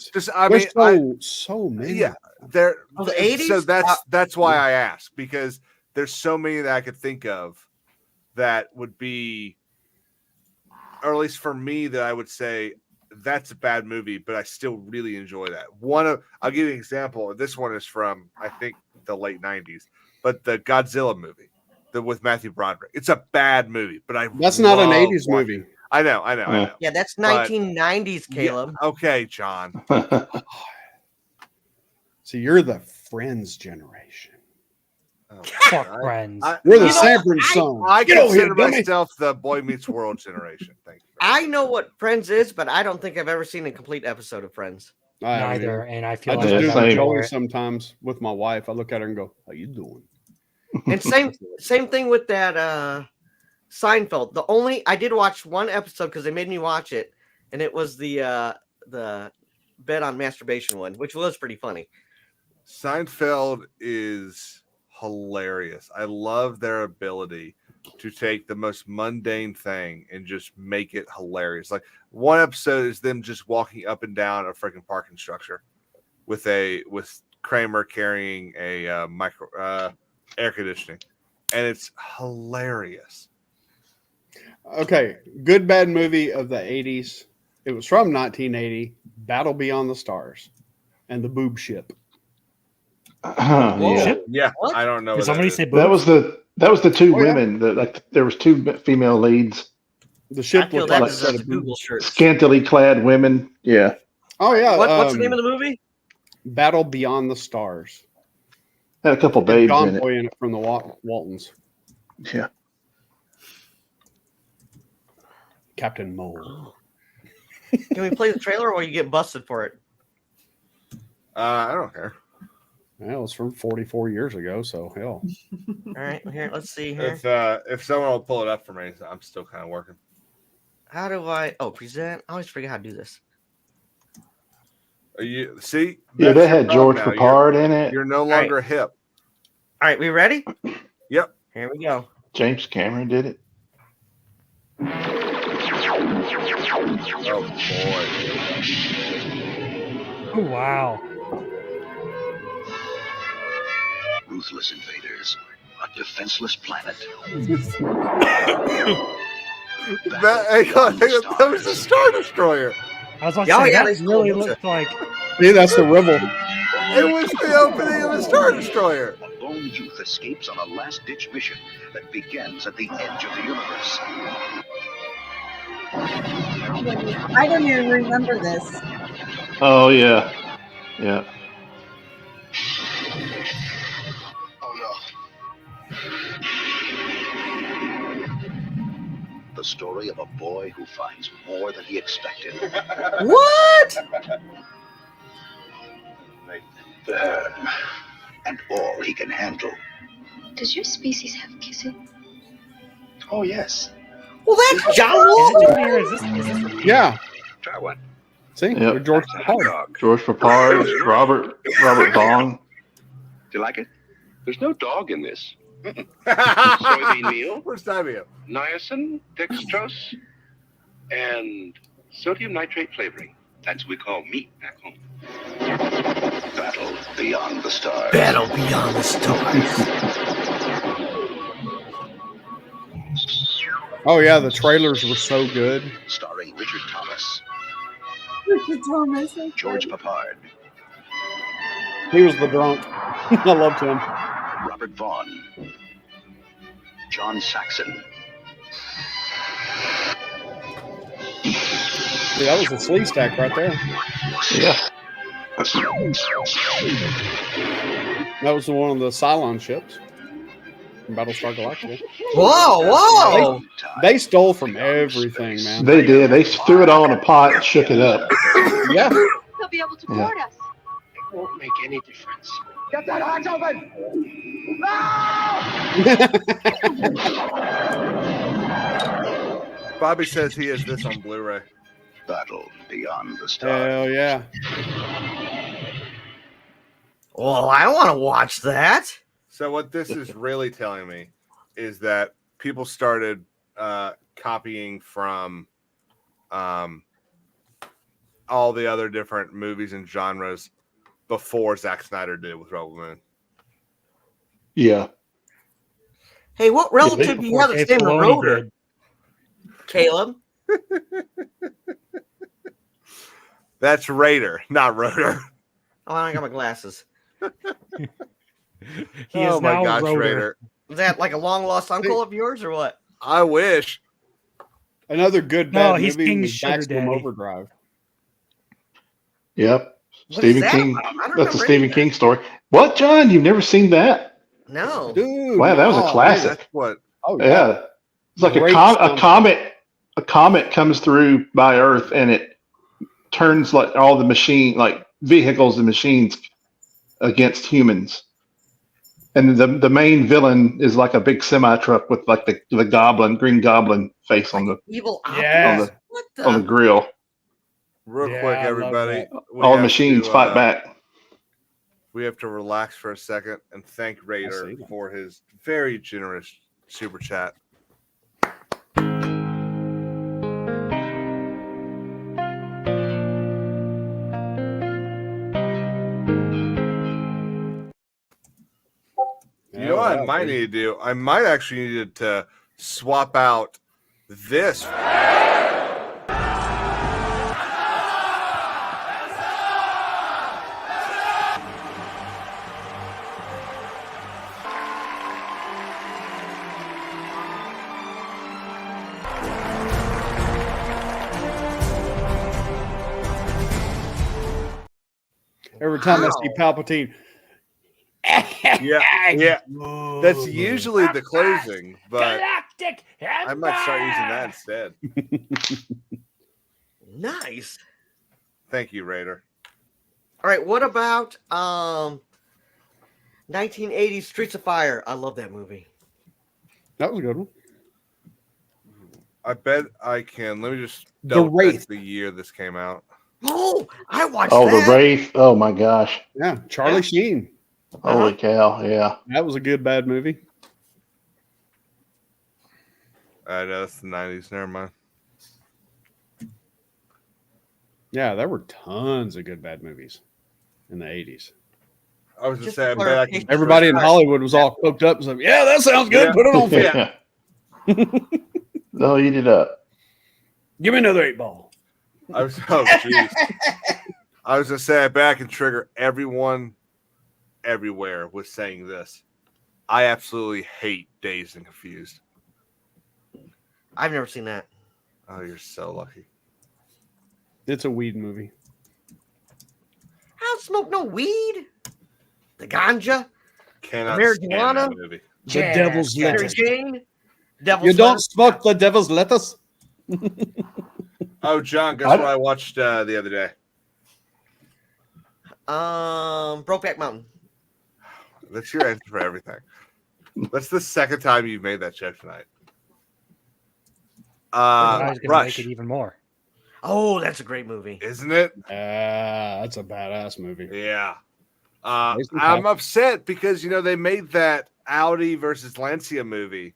mean, so many. yeah, there. Of the 80s? So that's why I asked because there's so many that I could think of that would be, or at least for me, that I would say that's a bad movie, but I still really enjoy that. I'll give you an example. This one is from I think the late '90s, but the Godzilla movie, with Matthew Broderick. It's a bad movie, but That's not an love 80s watching movie. it. I know. Yeah, that's But- 1990s, Caleb. Yeah, okay, John. So you're the Friends generation. Oh, fuck I- Friends. We're the You know, Sanford song. I Get over consider here, dummy. myself the Boy Meets World generation. Thank you. I know what Friends is, but I don't think I've ever seen a complete episode of Friends. I haven't Neither, either. and I feel I like just Yeah, do I'm the same. Joey sometimes with my wife. I look at her and go, "How you doing?" And same thing with that Seinfeld. I did watch one episode because they made me watch it, and it was the bet on masturbation one, which was pretty funny. Seinfeld is hilarious. I love their ability to take the most mundane thing and just make it hilarious. Like one episode is them just walking up and down a freaking parking structure with Kramer carrying a micro air conditioning, and it's hilarious. Okay, good bad movie of the 80s. It was from 1980, Battle Beyond the Stars, and the boob ship. Yeah. Shit. Yeah, What? I don't know. Did what somebody that say is. boobs? That was the two Oh, yeah. women. There was two female leads, The I ship feel looked that like a deserves set a of Google boobs. shirt. scantily clad women. Yeah. Oh yeah, What's the name of the movie? Battle Beyond the Stars. Had a couple Had babes John in it. Boy in it from the Waltons. Yeah. Captain Mole. Can we play the trailer or you get busted for it? I don't care. Well, it's from 44 years ago, so hell. All right, here, let's see here. If someone will pull it up for me, I'm still kind of working. How do I? Oh, present. I always forget how to do this. You see? Yeah, That's they your had problem George now. Papard in it. You're no right. longer hip. All right, we ready? Yep. Here we go. James Cameron did it. Oh boy. Oh, wow. Ruthless invaders, a defenseless planet. That was the Star Destroyer. I was about to Yeah, say, yeah, that they really stole it. looked like. See, that's the Rebel. It was the opening of the Star Destroyer. A lone youth escapes on a last-ditch mission that begins at the edge of the universe. I don't even remember this. Oh yeah. Yeah. Oh no. The story of a boy who finds more than he expected. What? Burn. And all he can handle. Does your species have kissing? Oh yes. Well, that's John Is it Wall. just me or is this repeating? Yeah. Try one. See, Yep. with George That's a hot Papard. dog. George Papard, Robert Vaughn. Do you like it? There's no dog in this. Soybean meal, Where's Tibio? niacin, dextrose, and sodium nitrate flavoring. That's what we call meat back home. Battle Beyond the Stars. Battle Beyond the Stars. Oh yeah, the trailers were so good. Starring Richard Thomas, Richard Thomas. George Papard, He was the drunk. I loved him. Robert Vaughn, John Saxon, See, that was the sleeve stack right there. Yeah. That was one of the Cylon ships in Battlestar Galactica. Whoa, whoa. They stole from everything, man. They did. They threw it all in a pot and shook it up. Yeah. He'll be able to Yeah. board us. It won't make any difference. Get that hatch open! Bobby says he has this on Blu-ray. Battle Beyond the Stars. Hell yeah. Well, I want to watch that. So what this is really telling me is that people started copying from all the other different movies and genres before Zack Snyder did with Rebel Moon. Yeah. Hey, what relative do you have that's named Filoni Rotor? did. Caleb? That's Raider, not Rotor. Oh, I got my glasses. He is now Rotor. Raider. Is that like a long lost uncle of yours or what? I wish. Another good No, bad he's movie King was Sugar Maximum Daddy. Overdrive. Yep. What is Stephen that King. about? I don't That's a remember Stephen any of King story. What, John? You've never seen that? that. No. Dude. Wow, that was a oh, classic. That's what. Oh, Yeah. It's like Great a stuff. comet. A comet comes through by Earth and it turns like all the machine, like vehicles and machines against humans. And the main villain is like a big semi truck with like the goblin, Green Goblin face on the Evil Yes. Optimus? What on the the? grill. Real Yeah, quick, I love everybody. that. we All the have machines to, fight back. we have to relax for a second and thank Raider see that. for his very generous super chat. You know what I might need to do? I might actually need to swap out this. Every time I see Palpatine, Yeah. That's usually the closing, but Galactic I might start using that instead. Nice. Thank you, Raider. All right, what about 1980s Streets of Fire? I love that movie. that was a good one. I bet I can. Let me just The double check Wraith. the year this came out. Oh, I watched Oh, that. the Wraith. Oh my gosh. Yeah, Charlie Yeah. Sheen. Holy cow. Yeah. That was a good bad movie. I know that's the 90s. Never mind. Yeah, there were tons of good bad movies in the 80s. I was just Just saying, for I bet I can. Everybody in Hollywood was all cooked up and said, "Yeah, that sounds good. Yeah. Put it on film. Yeah. No, eat it up. Give me another 8-ball." I was, oh, jeez. I was gonna say, I bet I can trigger everyone everywhere with saying this. I absolutely hate Dazed and Confused. I've never seen that. Oh, you're so lucky. It's a weed movie. I don't smoke no weed. The ganja. Cannot stand Marijuana? that movie. The devil's Mary lettuce. Jane. Devil's You don't lettuce. smoke the devil's lettuce? Oh, John, guess I- what I watched the other day? Brokeback Mountain. That's your answer for everything. That's the second time you've made that joke tonight. I was gonna Rush, make it even more. Oh, that's a great movie. isn't it? That's a badass movie. Yeah. Jason I'm Statham. upset because they made that Audi versus Lancia movie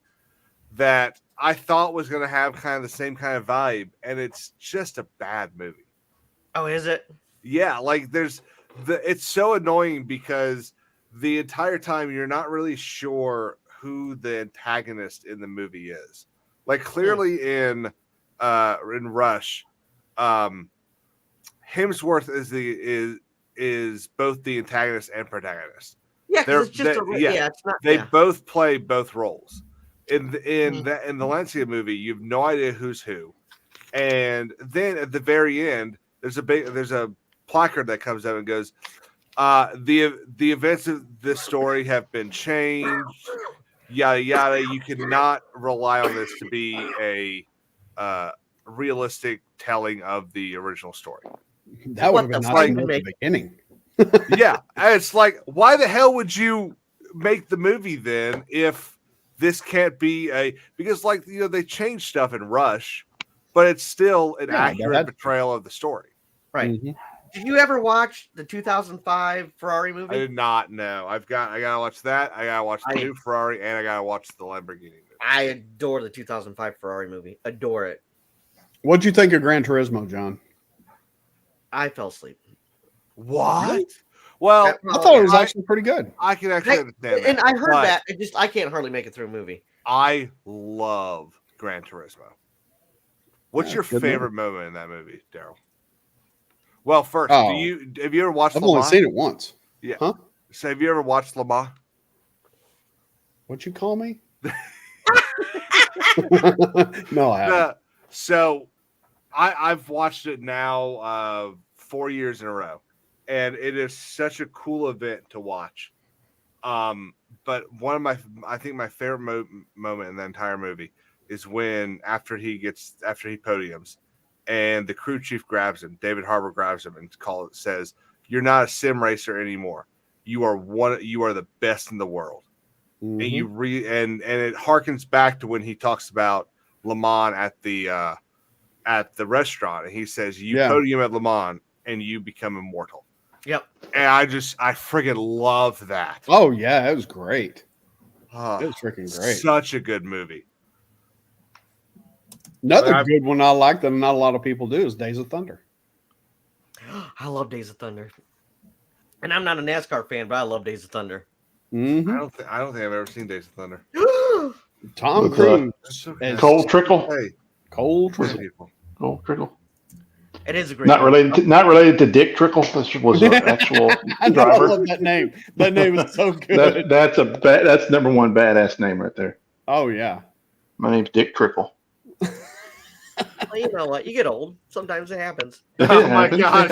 that I thought was going to have kind of the same kind of vibe, and it's just a bad movie. Oh, is it? Yeah, like it's so annoying because the entire time you're not really sure who the antagonist in the movie is. Like clearly in Rush, Hemsworth is both the antagonist and protagonist. Yeah, They're- because it's just they- a yeah, yeah. It's not. They Yeah. both play both roles. In the Mhm. Lancia movie, you have no idea who's who, and then at the very end, there's a placard that comes up and goes, "The events of this story have been changed. Yada yada. You cannot rely on this to be a realistic telling of the original story." That would have been the nice fuck? at the beginning. Yeah, and it's like, why the hell would you make the movie then if this can't be because they changed stuff in Rush, but it's still an Yeah, accurate portrayal of the story. Right. Mhm. Did you ever watch the 2005 Ferrari I movie? did not know. I gotta watch that. I gotta watch the new Ferrari, and I gotta watch the Lamborghini movie. I adore the 2005 Ferrari movie. Adore it. What'd you think of Gran Turismo, John? I fell asleep. What? Well, I thought it was actually pretty good. I can actually Hey, understand and that. I heard but that. I can't hardly make it through a movie. I love Gran Turismo. What's Yeah, your it's a good favorite moment in that movie, Daryl? Well, first, Oh. have you ever watched I've Le only Mans? seen it once. Yeah. Huh? So have you ever watched Le Mans? What'd you call me? No, I haven't. So I've watched it now 4 years in a row, and it is such a cool event to watch. But I think my favorite moment in the entire movie is when after he podiums, and the crew chief grabs him, David Harbour grabs him and says, "You're not a sim racer anymore. You are the best in the world." Mhm. And it harkens back to when he talks about Le Mans at the restaurant, and he says, "You Yeah. podium at Le Mans, and you become immortal." Yep. And I friggin' love that. Oh yeah, it was great. Oh, It was freaking great. Such a good movie. Another good one I like that not a lot of people do is Days of Thunder. I love Days of Thunder. And I'm not a NASCAR fan, but I love Days of Thunder. Mm-hmm. I don't think I've ever seen Days of Thunder. Tom With, Cruise and Cole Trickle. Hey, Cole Was Trickle. it Cole Trickle. It is a great Not movie. related to Dick Trickle. This was an actual I driver. love that name. That name is so good. That's number one badass name right there. Oh yeah. My name's Dick Trickle. Well, you know what? You get old. Sometimes it happens. Oh my happens, gosh.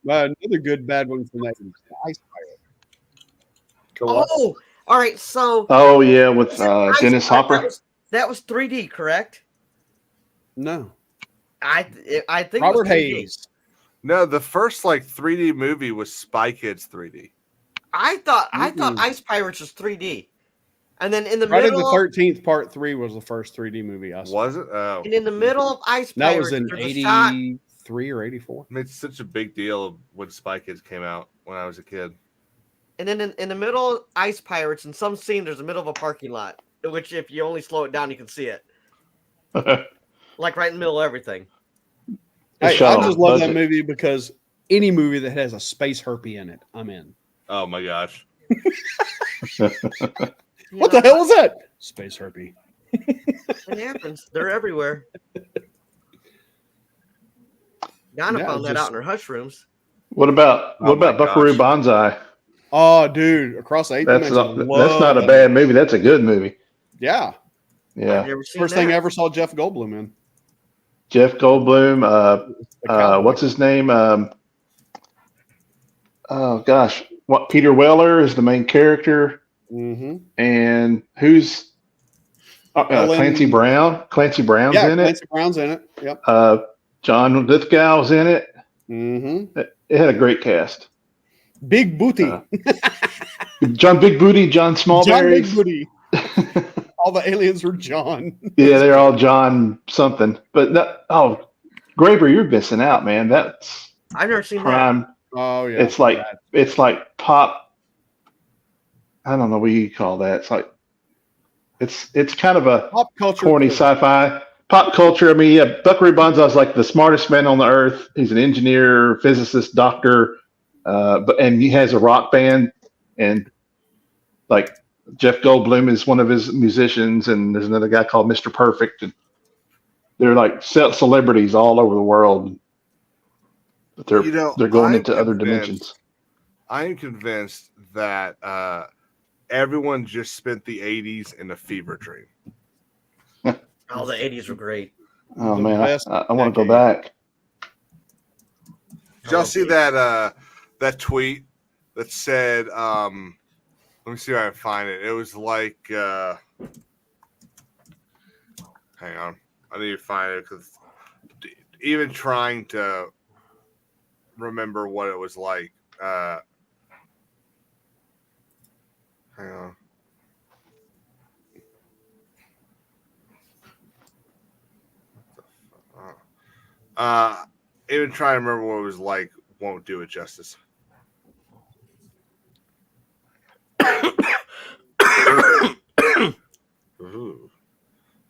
yeah. Another good bad one from that is Ice Pirate. Oh, all right. So Oh yeah, with Ice Dennis Pirate, Hopper. That was 3D, correct? No. I think it Robert was 3D. Hayes. No, the first 3D movie was Spy Kids 3D. I thought Mm-mm. Ice Pirates was 3D, and then in the Friday middle, the 13th Part 3 was the first 3D movie I saw. Was it? Oh, and in the middle of Ice That Pirates, was in there's a shot. 83 or 84. I made such a big deal when Spy Kids came out when I was a kid. And then in the middle of Ice Pirates, in some scene, there's the middle of a parking lot, which if you only slow it down, you can see it. Like right in the middle of everything. Hey, I shuttle just love does that it. movie because any movie that has a space herpy in it, I'm in. Oh my gosh. What the hell was that? Space herpy. It happens. They're everywhere. Donna Yeah, found that just- out in her hush rooms. What about Oh my Buckaroo gosh. Banzai? Oh, dude, Across the Eighth That's Dimension. not a Love bad movie. That's a good movie. Yeah. I've Yeah, never seen First that. thing I ever saw Jeff Goldblum in. Jeff Goldblum. The cowboy. What's his name? Oh gosh, what? Peter Weller is the main character, Mhm. and who's Ellen- Clancy Brown? Clancy Brown's Yeah, in it. Clancy Brown's in it. Yep. John Lithgow's in it. Mm-hmm. It had a great cast. Big Booty. John Big Booty, John John Big Smallberry. Booty. All the aliens were John. Yeah, they're all John something. But Graber, you're missing out, man. That's I've never seen that. prime. Oh yeah. It's like pop. I don't know what you call that. It's kind of a Pop culture. corny sci-fi pop culture. I mean, yeah, Buckaroo Banzai's like the smartest man on the earth. He's an engineer, physicist, doctor, and he has a rock band, and like Jeff Goldblum is one of his musicians, and there's another guy called Mr. Perfect, and they're like celebrities all over the world. But they're going into other dimensions. I am convinced that everyone just spent the 80s in a fever dream. Oh, the 80s were great. Oh The man, best I want to go decade. back. Did y'all see that tweet that said, let me see if I can find it. It was like, hang on, I need to find it because even trying to remember what it was like. Hang on. Even trying to remember what it was like won't do it justice. Ooh.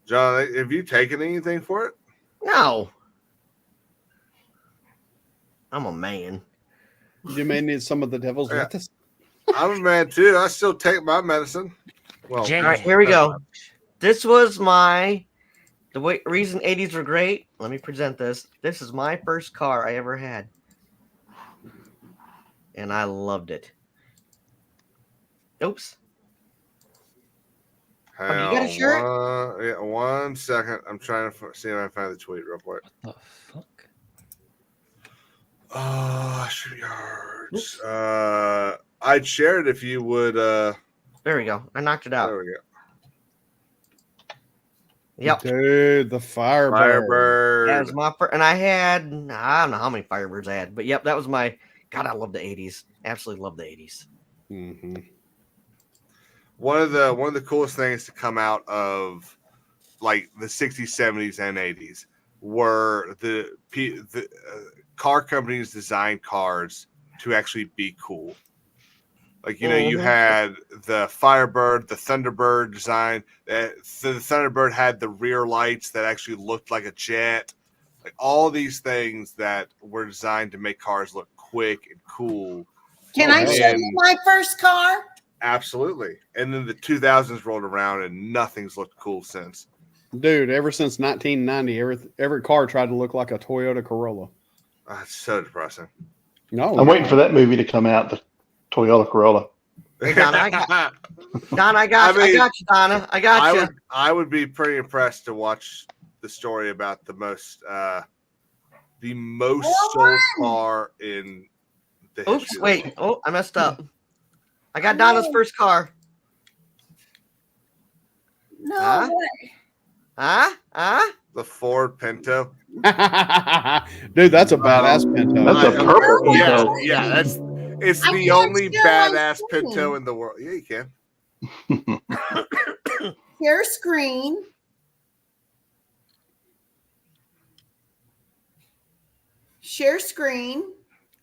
John, have you taken anything for it? No. I'm a man. You may need some of the devil's Yeah. lettuce. I'm a man too. I still take my medicine. Well, All right, here we go. This was the reason 80s were great. Let me present this. This is my first car I ever had. And I loved it. Oops. Hang you got a on shirt? one second. I'm trying to see if I can find the tweet real quick. What the fuck? Shoot yards. I'd share it if you would. There we go. I knocked it out. There we go. Yep. Dude, the Firebird. Firebird. That was my first, and I don't know how many Firebirds I had, but yep, that was my. God, I love the 80s. Absolutely love the 80s. Mm-hmm. One of the coolest things to come out of like the 60s, 70s, and 80s were the car companies designed cars to actually be cool. Like, you know, you had the Firebird, the Thunderbird design. The Thunderbird had the rear lights that actually looked like a jet. Like all these things that were designed to make cars look quick and cool. Can I show you my first car? Absolutely. And then the 2000s rolled around and nothing's looked cool since. Dude, ever since 1990, every car tried to look like a Toyota Corolla. It's so depressing. No, I'm waiting for that movie to come out, the Toyota Corolla. Hey, Donna, I got you, Donna. I got you. I would be pretty impressed to watch the story about the most sold car in the history. Oops, wait. Oh, I messed up. I got Donna's first car. No way. The Ford Pinto. Dude, that's a badass Pinto. That's a purple Pinto. Yeah, it's the only badass Pinto in the world. Yeah, you can. Share screen. Share screen.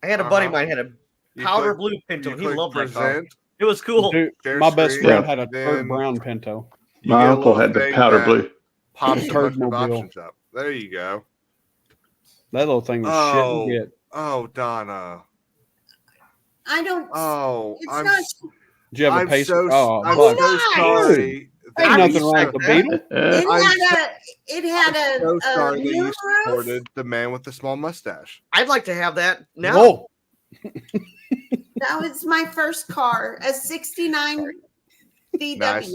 I had a buddy of mine had a powder blue Pinto. He loved that car. It was cool. Dude, my best friend had a turd brown Pinto. My uncle had the powder blue. Pops a bunch of Turdmobile. options up. There you go. That little thing was shit and get. Oh, Donna. I don't. Oh, it's I'm not. Did you have a I'm pacer? so, I'm fuck. so sorry. Ain't nothing wrong with the Beetle. It had a So sorry that you moonroof. supported the man with the small mustache. I'd like to have that now. Whoa. That was my first car, a '69 VW. Nice.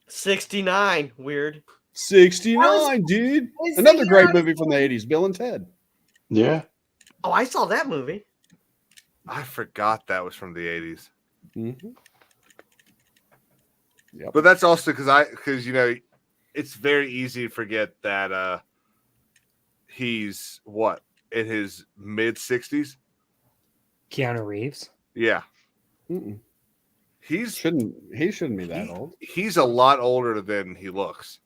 69. Weird. 69, dude. was Another thinking great on- movie from the 80s, Bill and Ted. Yeah. Oh, I saw that movie. I forgot that was from the 80s. Mm-hmm. Yep. But that's also because you know, it's very easy to forget that he's what, in his mid 60s. Keanu Reeves. Yeah, Mm-mm. he shouldn't be that old. He's a lot older than he looks.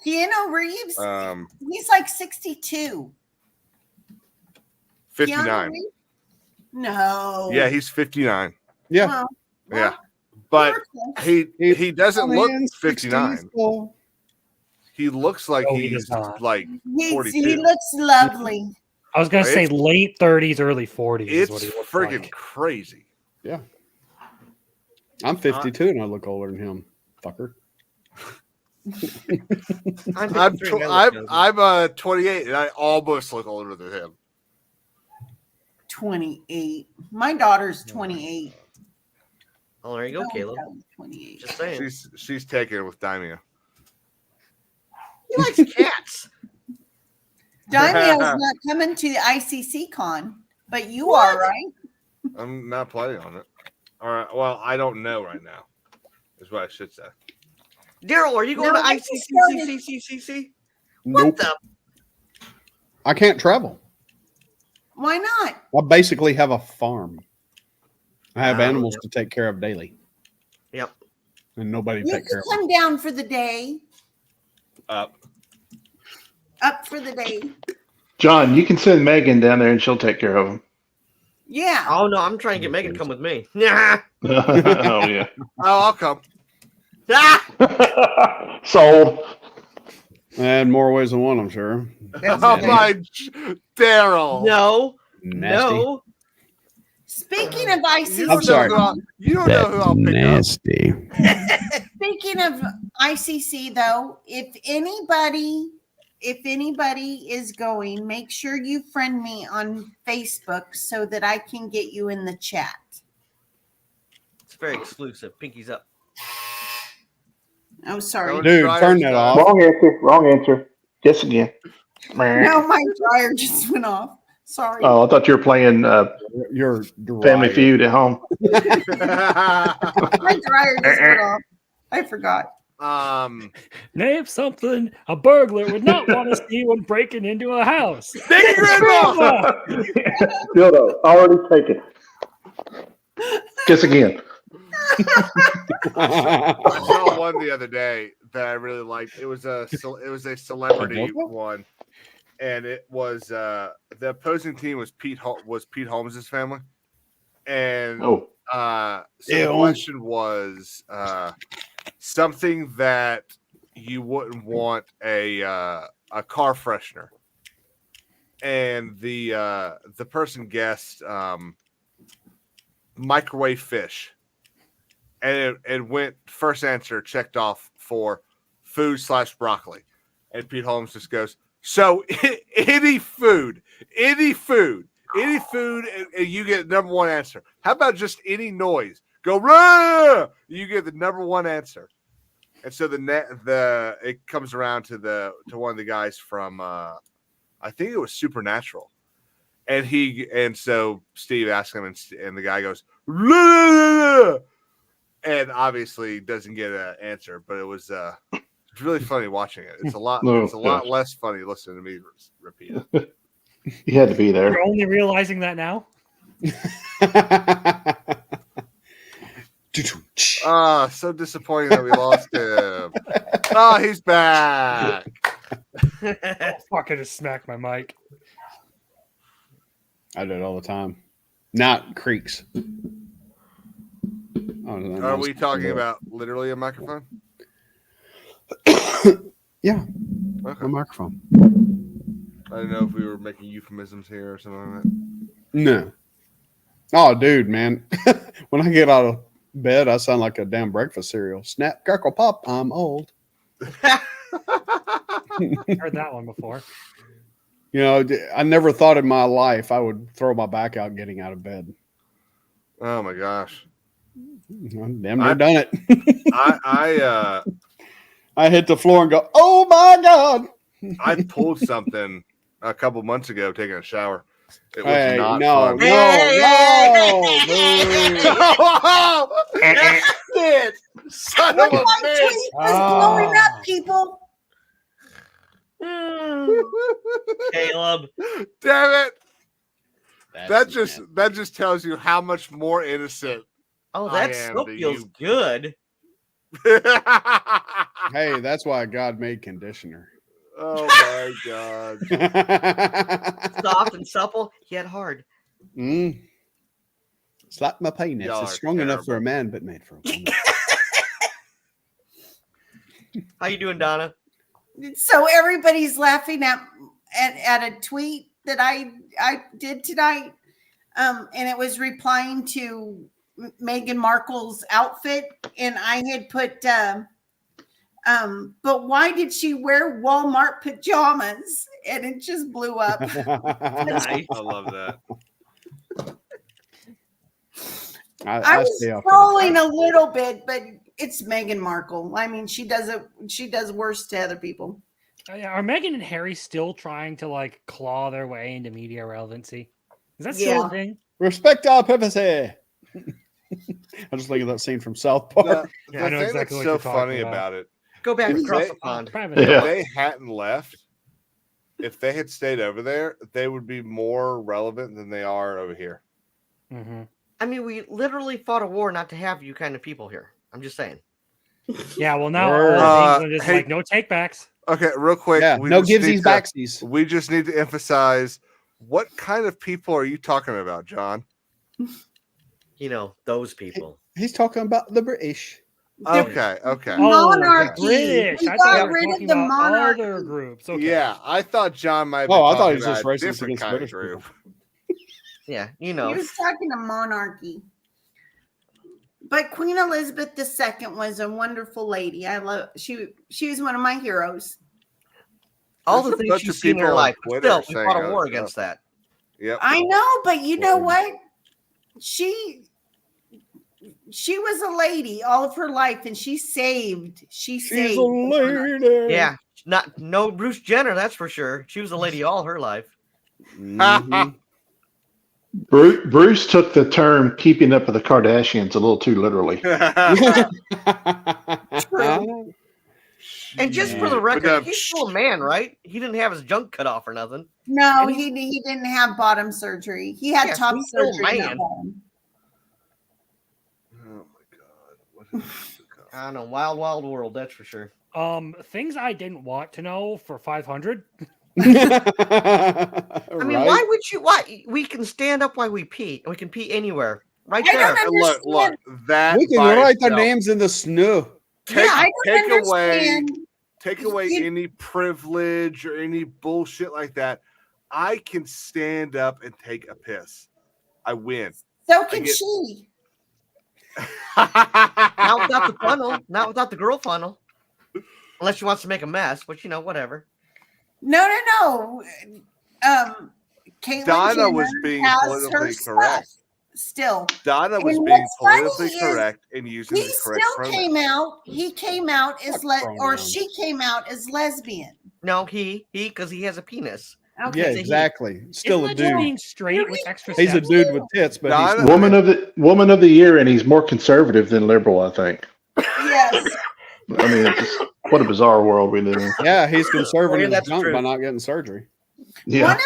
Keanu Reeves. Um, He's like 62. 59. Keanu Reeves? No. Yeah, he's 59. Yeah. Well, Yeah, but he doesn't look man, 59. 60s, so- He looks like Oh, he he's does not. like he 42. looks lovely. I was gonna say It's- late 30s, early 40s. Is It's what he looks friggin' like. crazy. Yeah. I'm 52 and I look older than him, fucker. I'm 28 and I almost look older than him. 28. My daughter's 28. Oh, there you go, Oh, Caleb. 28. Just saying. She's taking it with Daimio. He likes cats. Daimio's not coming to the ICC con, but you are, right? I'm not planning on it. All right. Well, I don't know right now. Is what I should say. Daryl, are you going No, to I just started- ICCCCCC? Nope. What the? I can't travel. Why not? I basically have a farm. I have Oh, animals yep. to take care of daily, Yep. and nobody You take can care of them. come down for the day. Up. Up for the day. John, you can send Megan down there and she'll take care of him. Yeah. Oh no, I'm trying to get Megan to come with me. Yeah. Oh, yeah. Oh, I'll come. Ah! Sold. And more ways than one, I'm sure. Oh my, Daryl. No. Nasty. No. Speaking of ICC, I'm sorry. You don't know who I'll pick up. Nasty. Speaking of ICC, though, if anybody is going, make sure you friend me on Facebook so that I can get you in the chat. It's very exclusive. Pinky's up. Oh, sorry. Dude, turn that off. Wrong answer. Wrong answer. Guess again. No, my dryer just went off. Sorry. Oh, I thought you were playing Your Family Feud at home. My dryer just went off. I forgot. Name something a burglar would not want to see when breaking into a house. Big Grandma. Dildo, already taken. Guess again. I saw one the other day that I really liked. It was a celebrity one, and it was the opposing team was Pete Holmes' family, and Oh, so the Ew. question was something that you wouldn't want a car freshener, and the person guessed microwave fish, and it went first answer checked off for food/broccoli, and Pete Holmes just goes, so any food, and you get the number one answer. How about just any noise? Go rah! You get the number one answer. And so it comes around to one of the guys from I think it was Supernatural, and so Steve asked him, and the guy goes, rah! And obviously doesn't get an answer, but it was it's really funny watching it. It's a lot less funny listening to me repeat it. you had to be there. You're only realizing that now. So disappointing that we lost him. Oh, he's back. Oh, fuck! I just smacked my mic. I do it all the time. Not creaks. Oh, no, Are we talking about literally a microphone? Yeah, Okay. a microphone. I don't know if we were making euphemisms here or something like that. No. Oh, dude, man. When I get out of bed, I sound like a damn breakfast cereal. Snap, crackle, pop. I'm old. Heard that one before. You know, I never thought in my life I would throw my back out getting out of bed. Oh my gosh. I'm damn near done it. I I hit the floor and go, oh my God. I pulled something a couple months ago taking a shower. It was Hey, not no, fun. Shit. Son What of a my bitch. tweet was blowing up, people. Caleb. Damn it. That's That just tells you how much more innocent. Oh, I that am soap to feels you. good. Hey, that's why God made conditioner. Oh my god. Soft and supple, yet hard. It's like my penis. Y'all It's are strong enough for a terrible. man, but made for a woman. How you doing, Donna? So everybody's laughing at a tweet that I did tonight, and it was replying to Meghan Markle's outfit, and I had put, but why did she wear Walmart pajamas? And it just blew up. Nice. I love that. I was stay off scrolling a little bit, but it's Meghan Markle. I mean, she does worse to other people. Are Meghan and Harry still trying to like claw their way into media relevancy? Is that still Yeah. a thing? Respect our privacy. I'm just thinking of that scene from South Park. The I know thing exactly that's what so you're talking funny about. about it, Go back If across they- the pond. Private. Yeah. if they hadn't left, if they had stayed over there, they would be more relevant than they are over here. Mm-hmm. I mean, we literally fought a war not to have you kind of people here. I'm just saying. Yeah, well now Word. all things are just Hey- like no takebacks. Okay, real quick. Yeah, we no just gives need these to- backsies. We just need to emphasize what kind of people are you talking about, John? You know, those people. He's talking about the British. Okay. Monarchy. the British. We I got thought we were rid of talking the about monarchy. other groups. Okay. Yeah, I thought John might. Oh, I thought he he was just racist different against kind of British group. Yeah, you He know. was talking to monarchy. But Queen Elizabeth II was a wonderful lady. I love she was one of my heroes. All There's the a things bunch she's of seen in people her on life. But Twitter still, we saying fought a other war stuff. against that. Yep. I know, but you know what? She was a lady all of her life, and she saved. She's a lady. Yeah. No Bruce Jenner, that's for sure. She was a lady all her life. Mhm. Bruce took the term "keeping up with the Kardashians" a little too literally. True. And just for the record, he's still a man, right? He didn't have his junk cut off or nothing. No, he didn't have bottom surgery. He had Yeah, top he's still a surgery. not man. bottom. Oh my god! What is this? I don't know, wild, wild world, that's for sure. Things I didn't want to know for 500. I mean, why would you? Why we can stand up while we pee, and we can pee anywhere, right I there. don't Look, understand. that We can by write their itself- names in the snow. Take, I don't take away, understand. take away You- any privilege or any bullshit like that. I can stand up and take a piss. I win. So can get- she. Not without the funnel, not without the girl funnel, unless she wants to make a mess. Which whatever. No. Caitlyn Donna Jenner was being has politically her correct. stuff still. Donna was And being what's funny politically is correct and using He the correct still pronoun. came out. He came out as or pronouns. she came out as lesbian. No, he, because he has a penis. Okay. Yeah, It's a he. exactly. Still Isn't a that just dude. being straight with extra He's a steps? dude with tits, but he's Donna- Woman of the year, and he's more conservative than liberal. I think. Yes. I mean, it's just, what a bizarre world we live in. yeah, he's conservative that's junk true. by not getting surgery. Yeah.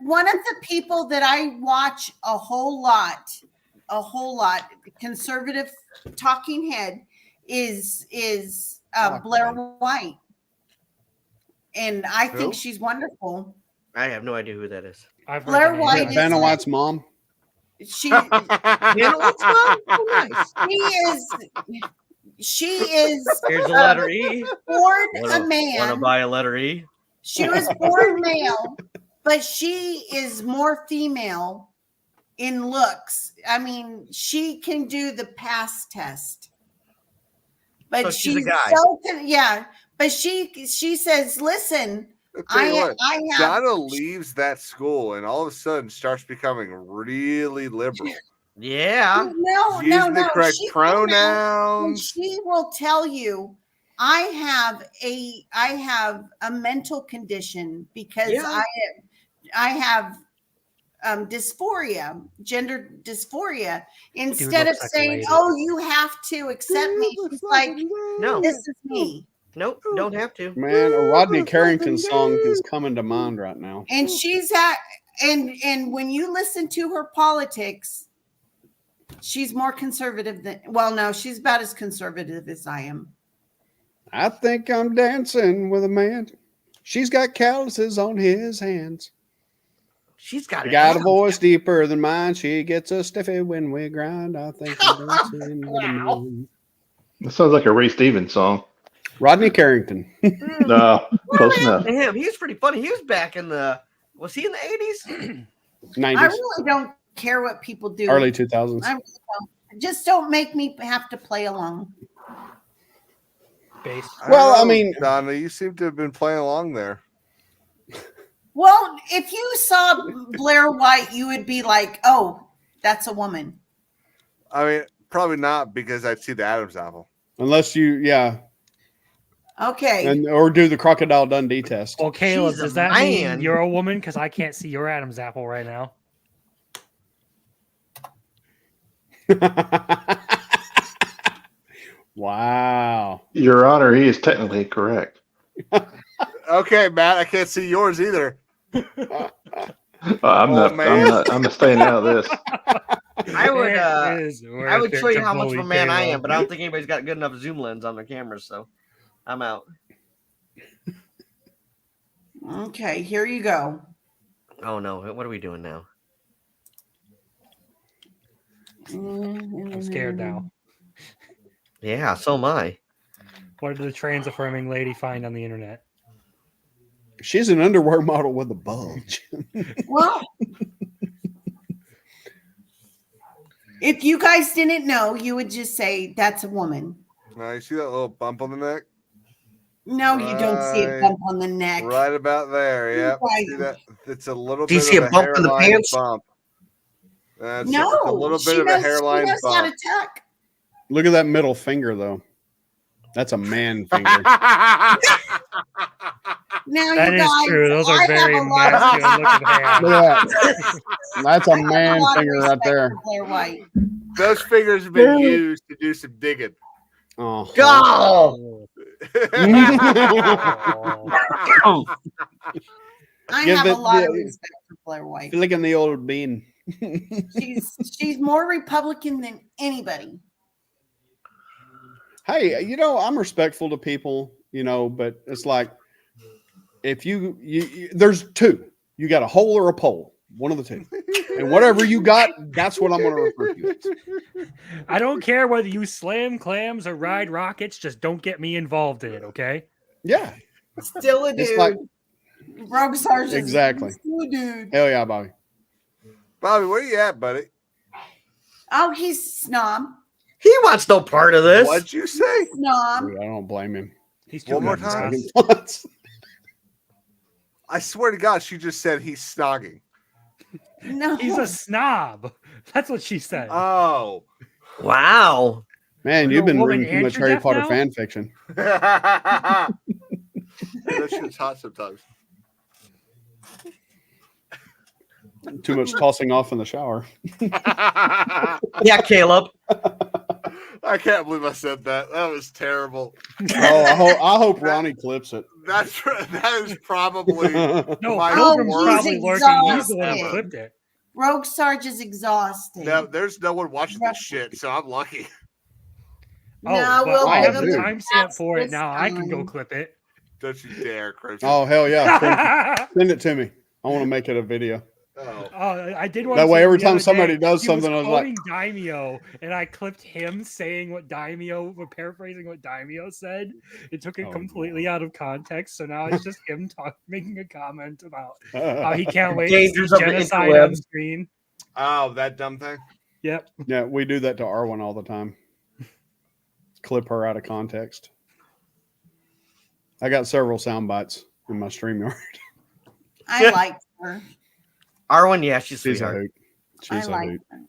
One of the people that I watch a whole lot, conservative talking head is Blair White, and I think Who? she's wonderful. I have no idea who that is. I've heard Blair the name. White Is is that Vanna like- White's mom? She You know what's mom? Oh, nice. she is Here's a letter E. born a Want to man. buy a letter E? She was born male, but she is more female in looks. I mean, she can do the pass test. But So she's a guy. yeah. But she says, listen, I'll tell you what, I have Donna leaves that school and all of a sudden starts becoming really liberal. Yeah. no, Using the correct She came out and pronouns. she will tell you, I have a mental condition because Yeah. I have dysphoria, gender dysphoria. Instead of looks like a saying, lady. "Oh, you have to accept me," she's like, No. "This is me." Nope. Don't have to. Man, a Rodney Carrington song is coming to mind right now. And she's at and when you listen to her politics, she's more conservative than no, she's about as conservative as I am. I think I'm dancing with a man. She's got calluses on his hands. She's got She it. got a voice deeper than mine. She gets a stiffy when we grind. I think I'm dancing with a man. That sounds like a Ray Stevens song. Rodney Carrington. No, close enough. Him. He was pretty funny. He was back in the. Was he in the 80s? 90s, I really don't care what people do. early 2000s. I really don't. Just don't make me have to play along. Base. Well, I don't know, mean- Donna, you seem to have been playing along there. Well, if you saw Blair White, you would be like, "Oh, that's a woman." I mean, probably not because I'd see the Adam's apple. Unless you, yeah, Okay. and or do the Crocodile Dundee test. Well, Caleb, She's a does that man. mean you're a woman? Because I can't see your Adam's apple right now. Wow. Your Honor, he is technically correct. Okay, Matt, I can't see yours either. I'm staying out of this. I would. It is I would show you how much of a unacceptably man I Caleb. am, but I don't think anybody's got good enough zoom lens on their cameras, so I'm out. Okay, here you go. Oh no! What are we doing now? I'm scared now. Yeah, so am I. What did the trans affirming lady find on the internet? She's an underwear model with a bulge. Well, if you guys didn't know, you would just say that's a woman. Now, you see that little bump on the neck? No, you don't see a Right. bump on the neck. Right about there. Yep. Right. See that? It's a little Do you bit see of a bump in the hairline pants? bump. That's No, it's a little she bit of a knows, hairline she knows how to bump. tuck. Look at that middle finger, though. That's a man finger. Now, That you is guys, true. Those I are have very a lot of masculine looking hands. Look at that. That's a I have man lot of finger right respect there. for Blair White. Those fingers have been used to do some digging. Oh. Go! I Give have a it lot of the- respect for Blair White. Flicking the old bean. She's more Republican than anybody. Hey, I'm respectful to people, but it's like if you there's two. You got a hole or a pole, one of the two. And whatever you got, that's what I'm going to refer to as. I don't care whether you slam clams or ride rockets. Just don't get me involved in it, okay? Yeah. Still a dude. It's like, Rogue Sergeant. exactly. Still a dude. Hell yeah, Bobby. Bobby, where you at, buddy? Oh, he's a snob. He wants no part of this. What'd you say? Snob. Dude, I don't blame him. He's One more good. time. Once. I swear to God, she just said he's snogging. No. He's a snob. That's what she said. Oh. Wow. Man, You're you've a been woman reading too much and you're Harry deaf Potter now? fan fiction. That shit's hot sometimes. Too much tossing off in the shower. Yeah, Caleb. I can't believe I said that. That was terrible. Oh, I hope Ronnie clips it. That is probably No, my Pilgrim's he's probably lurking. He's the one who exhausted. clipped it. Rogue Sarge is exhausted. no. There's no one watching this shit, so I'm lucky. Oh, No, but we'll I have give the him timestamp for it this now. I can go time. clip it. Don't you dare, Chris. Oh, hell yeah. Send it to me. I want to make it a video. Oh. Oh, I did one. That way, the every other time day, somebody does he something, I was like, quoting Daimyo, and I clipped him saying what Daimyo, paraphrasing what Daimyo said. It took it Oh, completely out of context, so now it's just him making a comment about how he can't wait to Dangers see of the genocide interweb. on screen. Oh, that dumb thing. Yep. yeah, we do that to Arwen all the time. Clip her out of context. I got several sound bites in my StreamYard. I like her. Arwen, yeah, she's She's a sweetheart. hoot. I She's a like hoot. her.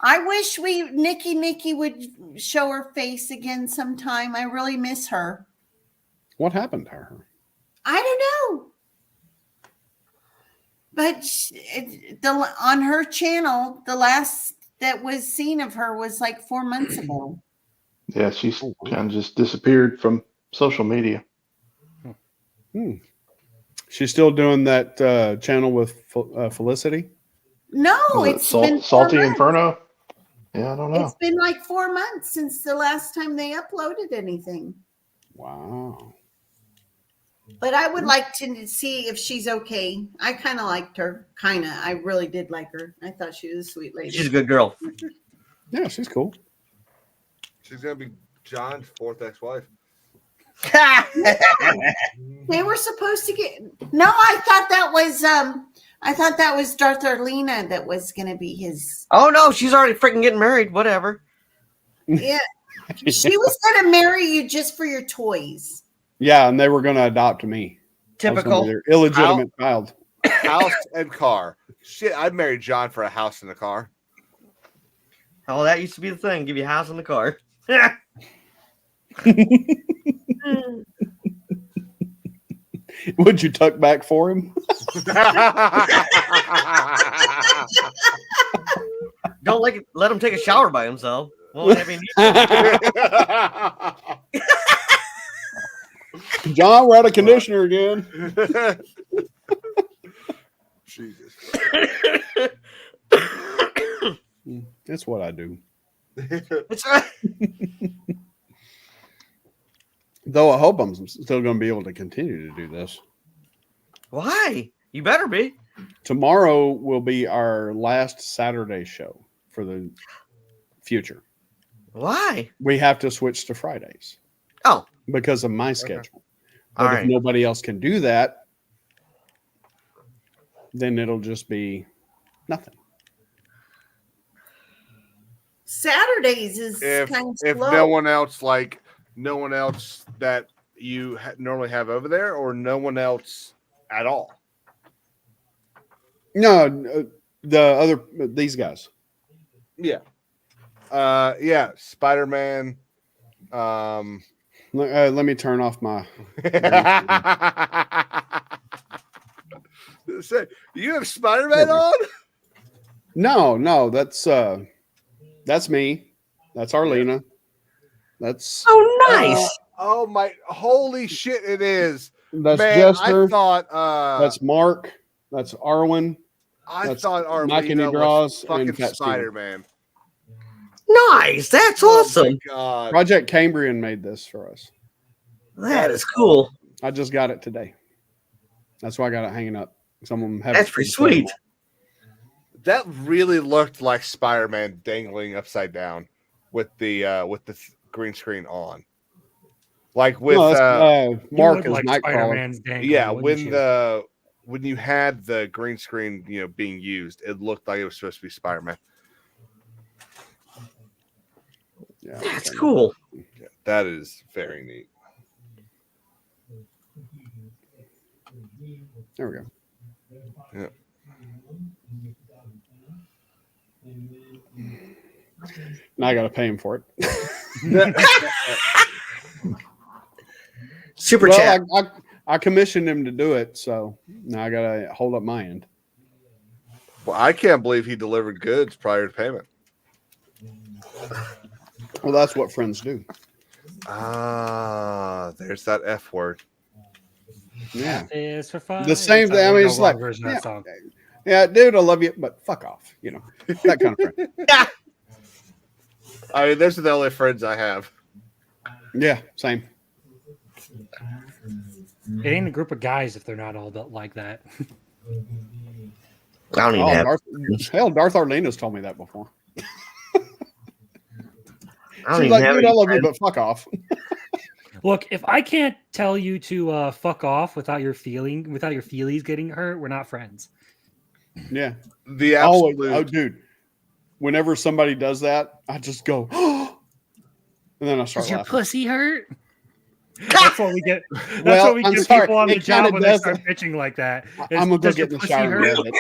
I wish Nikki would show her face again sometime. I really miss her. What happened to her? I don't know. But on her channel, the last that was seen of her was like 4 months ago. Yeah, she's kind of just disappeared from social media. She's still doing that channel with Felicity? No, Was it it's been 4 Salty months. Inferno? Yeah, I don't know. It's been like 4 months since the last time they uploaded anything. Wow. But I would like to see if she's okay. I kind of liked her. Kind of. I really did like her. I thought she was a sweet lady. She's a good girl. Yeah, she's cool. She's gonna be John's fourth ex-wife. They were supposed to get. No, I thought that was Darth Arlena that was going to be his. Oh no, she's already freaking getting married. Whatever. Yeah, she was going to marry you just for your toys. Yeah, and they were going to adopt me. I was gonna Typical. be their illegitimate child. House and car. Shit, I'd marry John for a house and a car. Oh, that used to be the thing. Give you a house and a car. Would you tuck back for him? Don't let him take a shower by himself. Won't have any- John, we're out of conditioner again. Jesus. That's what I do. That's right. Though I hope I'm still going to be able to continue to do this. Why? You better be. Tomorrow will be our last Saturday show for the future. Why? We have to switch to Fridays. Oh. Because of my schedule. But All if right. nobody else can do that, then it'll just be nothing. Saturdays is if kind of if slow. no one else that you normally have over there, or no one else at all. No, these guys. Yeah. Yeah. Spider-Man. Let me turn off my. Say, you have Spider-Man on? No, that's me. That's Arlena. That's Oh, nice. Oh my! Holy shit! It is. that's Man, Jester. I thought. That's Mark. That's Arwen. I that's thought Mike and Arlena Draws was fucking and Fat Steven. Spider-Man. Nice. That's Oh my awesome. God. Project Cambrian made this for us. That is cool. I just got it today. That's why I got it hanging up. Someone have That's pretty sweet. That really looked like Spider-Man dangling upside down with the green screen on. Like with Mark as like Nightcrawler. Spider-Man's dangling, yeah, wouldn't you? when you had the green screen, being used, it looked like it was supposed to be Spider-Man. Yeah, That's cool. Yeah, that is very neat. There we go. Yeah. Now I got to pay him for it. Super Well, chat. I commissioned him to do it, so now I got to hold up my end. Well, I can't believe he delivered goods prior to payment. Well, that's what friends do. Ah, there's that F word. Yeah. Is for fun. The same thing. I mean, it's like, version of that song. yeah, dude, I love you, but fuck off. That kind of friend. I mean, those are the only friends I have. Yeah, same. It ain't a group of guys if they're not all like that. I don't even have. Darth Arlena's told me that before. I don't She's even like, have dude, any I love you, friends. but fuck off. Look, if I can't tell you to fuck off without your feelies getting hurt, we're not friends. Yeah. The Always, absolute. dude. Whenever somebody does that, I just go, and then I start Does your laughing. pussy hurt? That's what we get. That's Well, what we I'm give sorry, people on the it kinda job when they does start that. bitching like that. I'm gonna go Does get in your the pussy shower hurt? and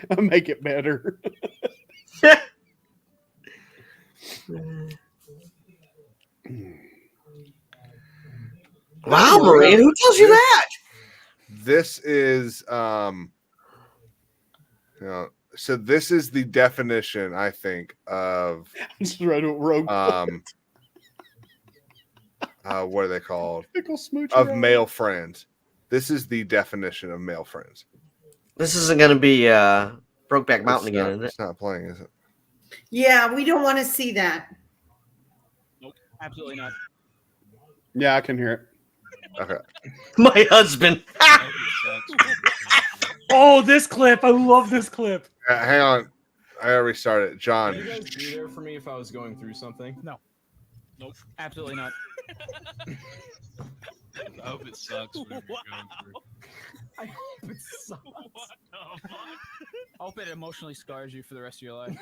rub it. Make it better. Wow, Maureen, who tells you that? This is so this is the definition, I think, of Just right at Rogue. what are they called? Pickle smooch Of around. male friends. This is the definition of male friends. This isn't going to be Brokeback Mountain again, is it? It's not playing, is it? Yeah, we don't want to see that. Nope, absolutely not. Yeah, I can hear it. Okay. My husband. Oh, this clip! I love this clip. Hang on. I gotta restart it. John. Would you guys be there for me if I was going through something? No. Nope, absolutely not. I hope it sucks. What you're going through. I hope it sucks. I hope it emotionally scars you for the rest of your life.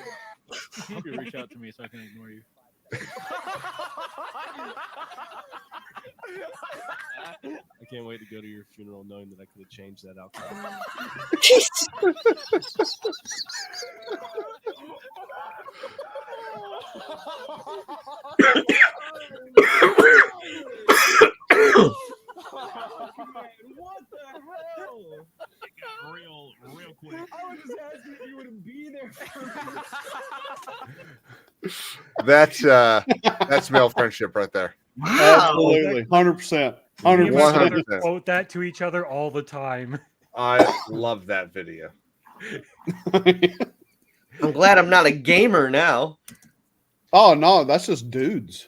I hope you reach out to me so I can ignore you. I can't wait to go to your funeral knowing that I could have changed that outcome. What the hell? Real quick. I was just asking if you would be there for me. That's male friendship right there. Absolutely. 100%. Me and my brother 100%. quote that to each other all the time. I love that video. I'm glad I'm not a gamer now. Oh, no, that's just dudes.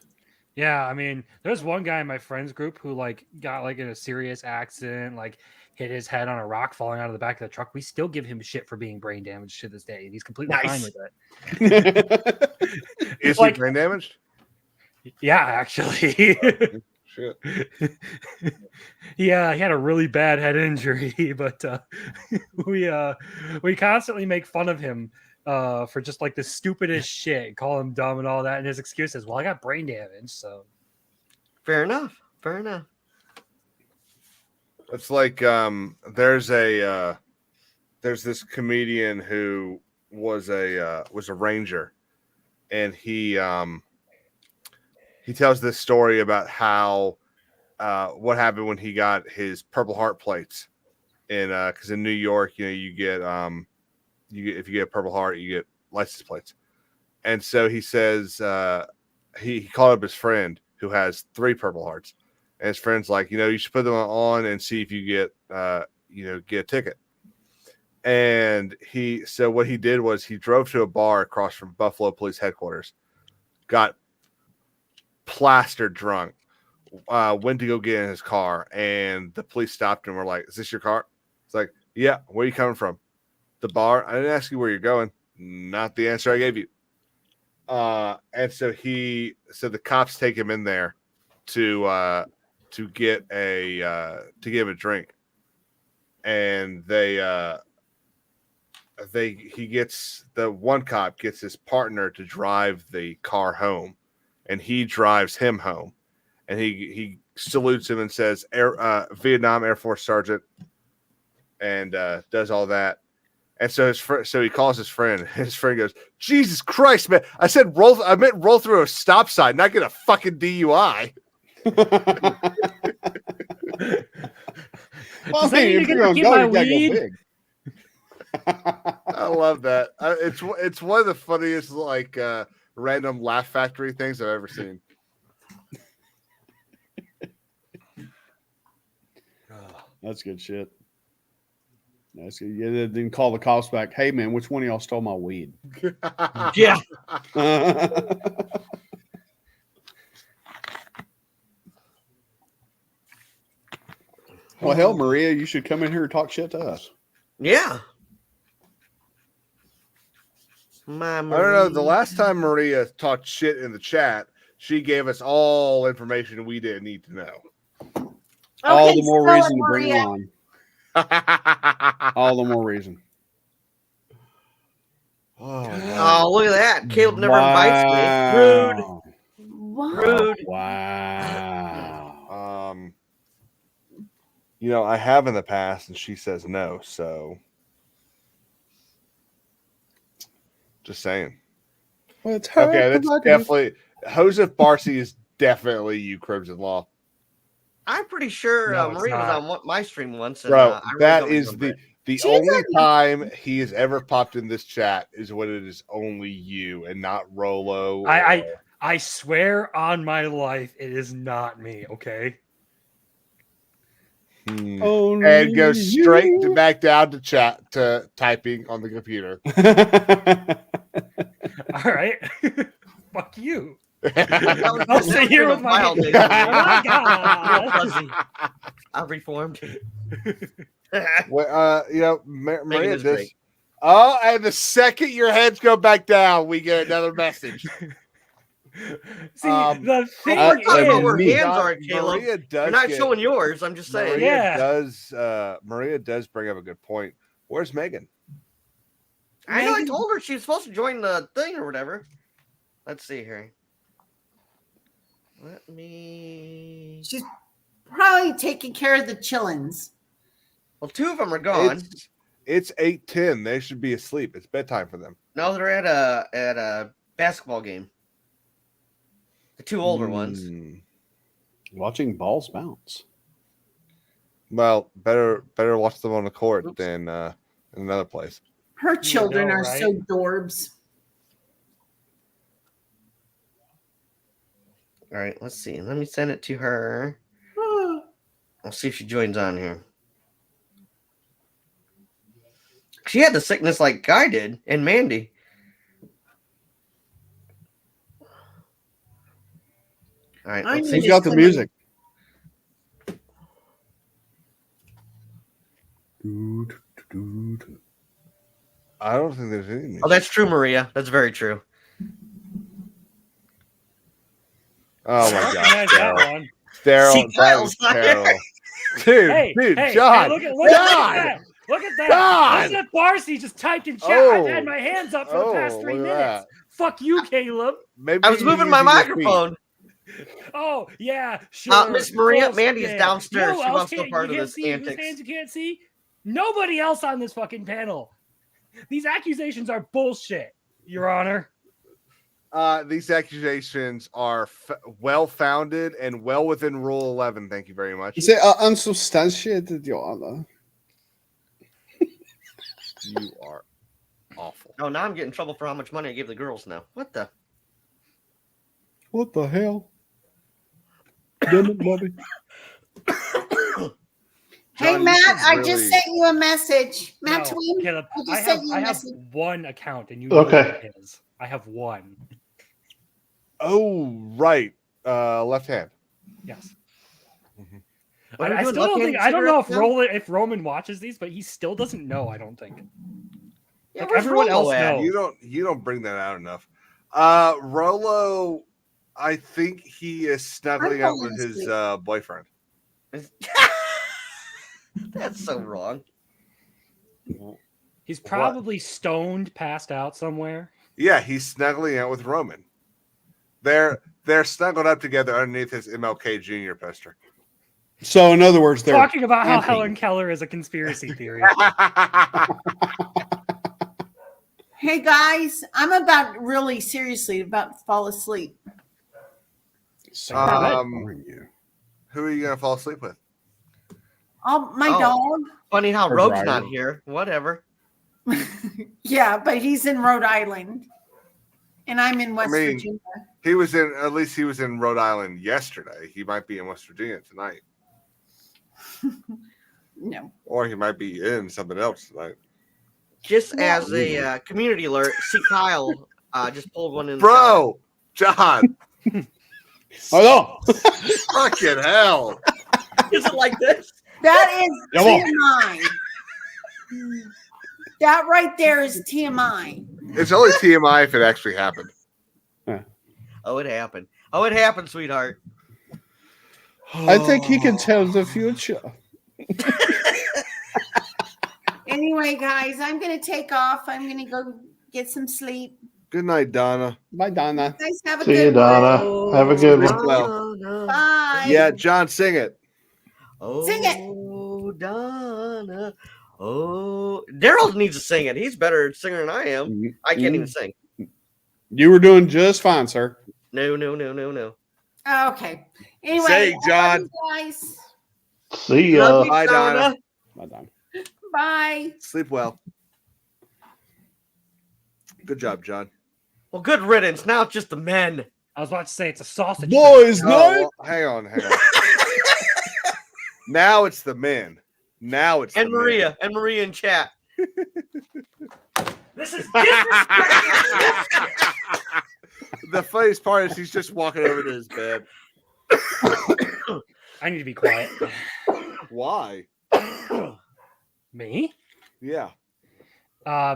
Yeah, I mean, there's one guy in my friends group who got in a serious accident, hit his head on a rock falling out of the back of the truck. We still give him shit for being brain damaged to this day, and he's completely fine with it. Is he brain damaged? Yeah, actually. Shit. Yeah, he had a really bad head injury, but we constantly make fun of him for just the stupidest shit, call him dumb and all that, and his excuse is, well, I got brain damage, so Fair enough. Fair enough. It's like there's this comedian who was a ranger, and he tells this story about how what happened when he got his Purple Heart plates, and because in New York, you get if you get a Purple Heart, you get license plates, and so he says he called up his friend who has 3 Purple Hearts. And his friend's like, you should put them on and see if you get a ticket. And so what he did was he drove to a bar across from Buffalo Police Headquarters, got plastered drunk, went to go get in his car, and the police stopped him. We're like, "Is this your car?" It's like, "Yeah." Where are you coming from? The bar. I didn't ask you where you're going. Not the answer I gave you. And so the cops take him in there to get to give him a drink, and the one cop gets his partner to drive the car home, and he drives him home, and he salutes him and says, Vietnam Air Force Sergeant, and does all that. And so he calls his friend. His friend goes, "Jesus Christ, man! I meant roll through a stop sign, not get a fucking DUI." Well, if you're gonna go, you gotta go big. I love that. It's one of the funniest random Laugh Factory things I've ever seen. That's good shit. That's good. Yeah, they didn't call the cops back. Hey man, which one of y'all stole my weed? Yeah. Well, hell, Maria, you should come in here and talk shit to us. Yeah. I don't know. The last time Maria talked shit in the chat, she gave us all information we didn't need to know. All the more reason to bring her on. All the more reason. Oh, look at that. Caleb never invites me. Rude. Wow. I have in the past, and she says no, so just saying. Well, it's okay, that's definitely Joseph Barcy is definitely you, Crimson Law. I'm pretty sure No, Maria was not. on my stream once. And, Bro, I really that don't is remember the it. only time he has ever popped in this chat is when it is only you and not Rolo. I swear on my life, it is not me. Okay. And go straight back down to chat to typing on the computer. All right. Fuck you. I'll I'll sit here with my. Oh my God. I've reformed. Well, Maria does. Oh, and the second your heads go back down, we get another message. See, the thing we're talking about where is, hands are, Caleb. Maria does You're not get- showing yours. I'm just saying. Maria does bring up a good point. Where's Megan? I know. I told her she was supposed to join the thing or whatever. Let's see here. Let me. She's probably taking care of the chillins. Well, two of them are gone. It's 8:10. They should be asleep. It's bedtime for them. No, they're at a basketball game. The two older ones. Watching balls bounce. Well, better watch them on the court than in another place. Her children are right? so dorbs. All right, let's see. Let me send it to her. I'll see if she joins on here. She had the sickness like I did, and Mandy. All right, let's see. Who's got the music? I don't think there's any music. Oh, that's true, Maria. That's very true. Oh my Yeah, God, that Daryl. one. Daryl, See, that Kyle's was not terrible. here. Dude, Hey, John, look at God. that. Look at that. God. Joseph Barcy just typed in chat. Oh. I've had my hands up for the past 3 look at minutes. that. Fuck you, Caleb. Maybe I was you moving my using your feet. microphone. Oh, yeah, sure. Miss Maria, Bullshit. Mandy is downstairs. You know She who wants else no can't- part you of can't this see, whose antics. hands you can't see? Nobody else on this fucking panel. These accusations are bullshit, Your Honor. These accusations are well-founded and well within Rule 11. Thank you very much. You say unsubstantiated, Your Honor. You are awful. Oh, now I'm getting in trouble for how much money I gave the girls now. What the? What the hell? Damn it, Bobby. Hey, John, you Matt, should I just really- sent you a message. Matt No, Tween, Caleb, I just I sent you a have message. one account, and you Okay. know what it is. I have one. Oh, right. Left hand. Yes. What are we I doing, still don't left-handed think. I don't know cigarettes if Roman watches these, but he still doesn't know. I don't think. Yeah, Like where's everyone else Rolo at? knows. You don't bring that out enough. Rolo, I think he is snuggling out with his boyfriend. That's so wrong. He's probably stoned, passed out somewhere. Yeah, he's snuggling out with Roman. They're snuggled up together underneath his MLK Jr. poster. So, in other words, they're Talking about how camping. Helen Keller is a conspiracy theory. Hey guys, I'm about really seriously about to fall asleep. Who are you gonna fall asleep with? My Oh. dog. Funny how Or Rogue's driver. not here. Whatever. Yeah, but he's in Rhode Island, and I'm in West Virginia. He was in Rhode Island yesterday. He might be in West Virginia tonight. No. Or he might be in something else tonight. Just as a community alert, see Kyle just pulled one in. The Bro, John. Oh no! Fucking hell. Is it like this? That is Come on. TMI. That right there is TMI. It's only TMI if it actually happened. Oh, it happened. Oh, it happened, sweetheart. I think he can tell the future. Anyway, guys, I'm gonna take off. I'm gonna go get some sleep. Good night, Donna. Bye, Donna. You guys have a See good you, Donna. one. Have a good Sleep one. well. Bye. Yeah, John, sing it. Oh, Sing it. Donna. Oh, Daryl needs to sing it. He's better singer than I am. I can't even sing. You were doing just fine, sir. No. Okay. Anyway, Say, I John. love you guys. See ya. Love you, Bye, Donna. Bye, Donna. Bye. Sleep well. Good job, John. Well, good riddance. Now it's just the men. I was about to say it's a sausage. Boys, Oh, night. well, hang on. Now it's the men. Now it's And the men. Maria. And Maria in chat. This is disrespectful. The funniest part is he's just walking over to his bed. I need to be quiet. Why? Me? Yeah.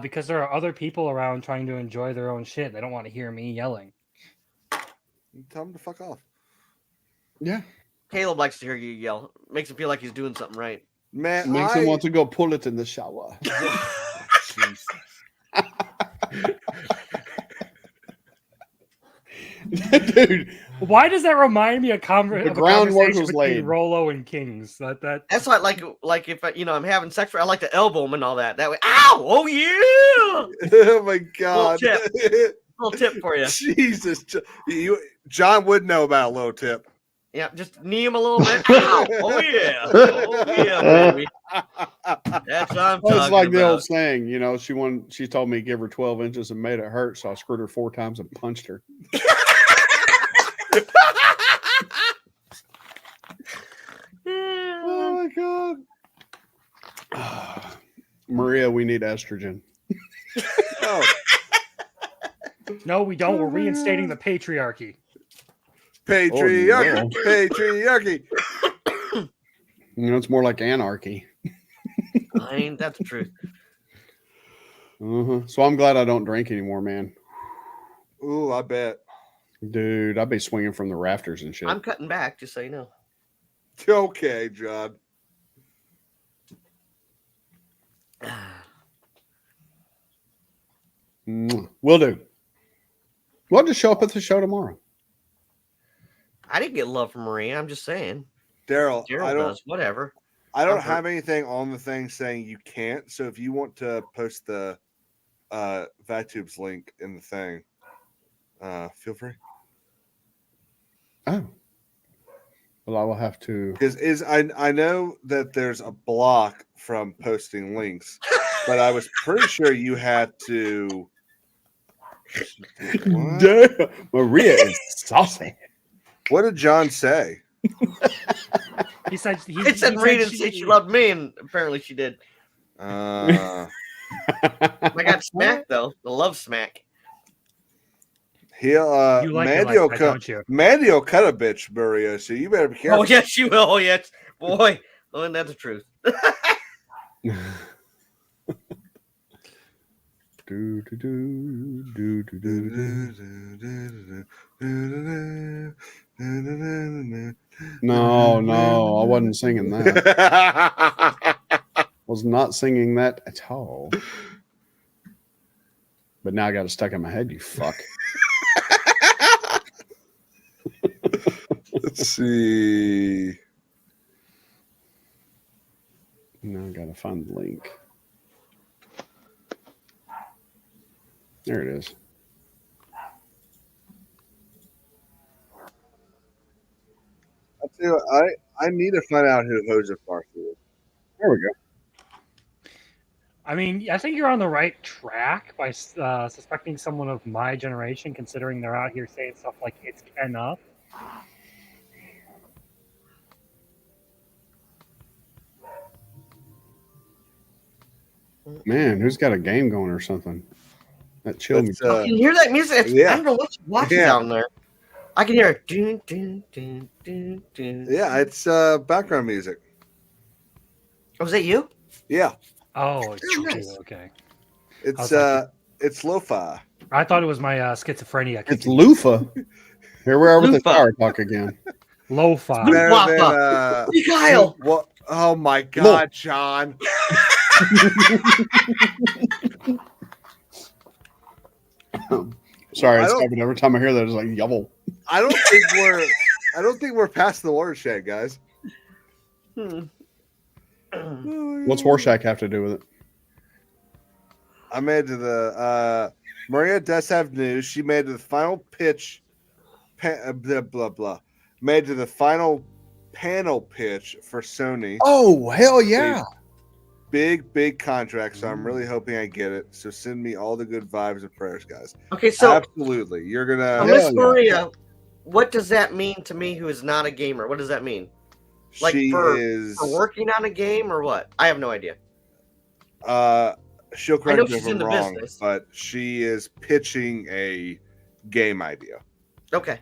Because there are other people around trying to enjoy their own shit. They don't want to hear me yelling. Tell him to fuck off. Yeah. Caleb likes to hear you yell. Makes him feel like he's doing something right. Man, Makes him want to go pull it in the shower. Jesus. Dude, Why does that remind me of, The of a groundwork conversation was between laid. Rolo and Kings? That's like if I'm having sex, I like to elbow him and all that. That way, ow! Oh yeah! Oh my god. Little tip for you. Jesus. John would know about a little tip. Yeah, just knee him a little bit. Ow! Oh yeah! Oh yeah, baby. That's what I'm well, it's talking like the about. old saying, you know, she told me to give her 12 inches and made it hurt, so I screwed her 4 times and punched her. Oh my god. Maria, we need estrogen. Oh. No, we don't. We're reinstating the patriarchy. Patriarchy. Oh, no. Patriarchy. You know, it's more like anarchy. I mean, that's the truth. So I'm glad I don't drink anymore, man. Ooh, I bet. Dude, I'd be swinging from the rafters and shit. I'm cutting back, just so you know. Okay, John. Will do. We'll just show up at the show tomorrow. I didn't get love from Maria. I'm just saying. Daryl, Daryl I don't does. Whatever. I don't I'm have anything on the thing saying you can't. So if you want to post the ViTubes link in the thing, feel free. Oh. Well, I will have to. Because I know that there's a block from posting links, but I was pretty sure you had to. Damn, Maria is saucy. What did John say? He said It said Maria didn't say she loved me, and apparently she did. Uh, I got smacked though. The love smack. He'll You like it Mandy like will that, cut. don't you? Mandy will cut a bitch, Maria. So you better be careful. Oh yes, she will. Oh yes. Boy, oh, and that's the truth. No, I wasn't singing that. Was not singing that at all. But now I got it stuck in my head, you fuck. Let's see. Now I gotta find the link. There it is. I'll tell you what, I need to find out who Joseph Barth is. There we go. I mean, I think you're on the right track by suspecting someone of my generation, considering they're out here saying stuff like "it's Ken up." Man, who's got a game going or something? That chilled me. I can hear that music. Yeah. I don't know what's watching down there. I can hear it. Dun, dun, dun, dun, dun. Yeah, it's background music. Oh, was that you? Yeah, Oh, it's nice. okay. it's lo-fi. I thought it was my schizophrenia. It's loofah. Here we are with the Loofah. fire talk again. Lo-fi. Better than, Loofah. Hey, Kyle. What? Oh my God, John! Sorry, I it's don't- happening every time I hear that. It's like yubble. I don't think we're past the watershed, guys. Hmm. What's Horseshack have to do with it? I made to the Maria does have news. She made to the final pitch. Blah blah blah. Made to the final panel pitch for Sony. Oh, hell yeah. Big contract. So I'm really hoping I get it. So send me all the good vibes and prayers, guys. Okay, so Absolutely, you're gonna. Miss yeah. Maria, what does that mean to me who is not a gamer? What does that mean? Like she for is. working on a game or what? I have no idea. She'll I correct know me if she's in I'm the wrong, business. but she is pitching a game idea. Okay.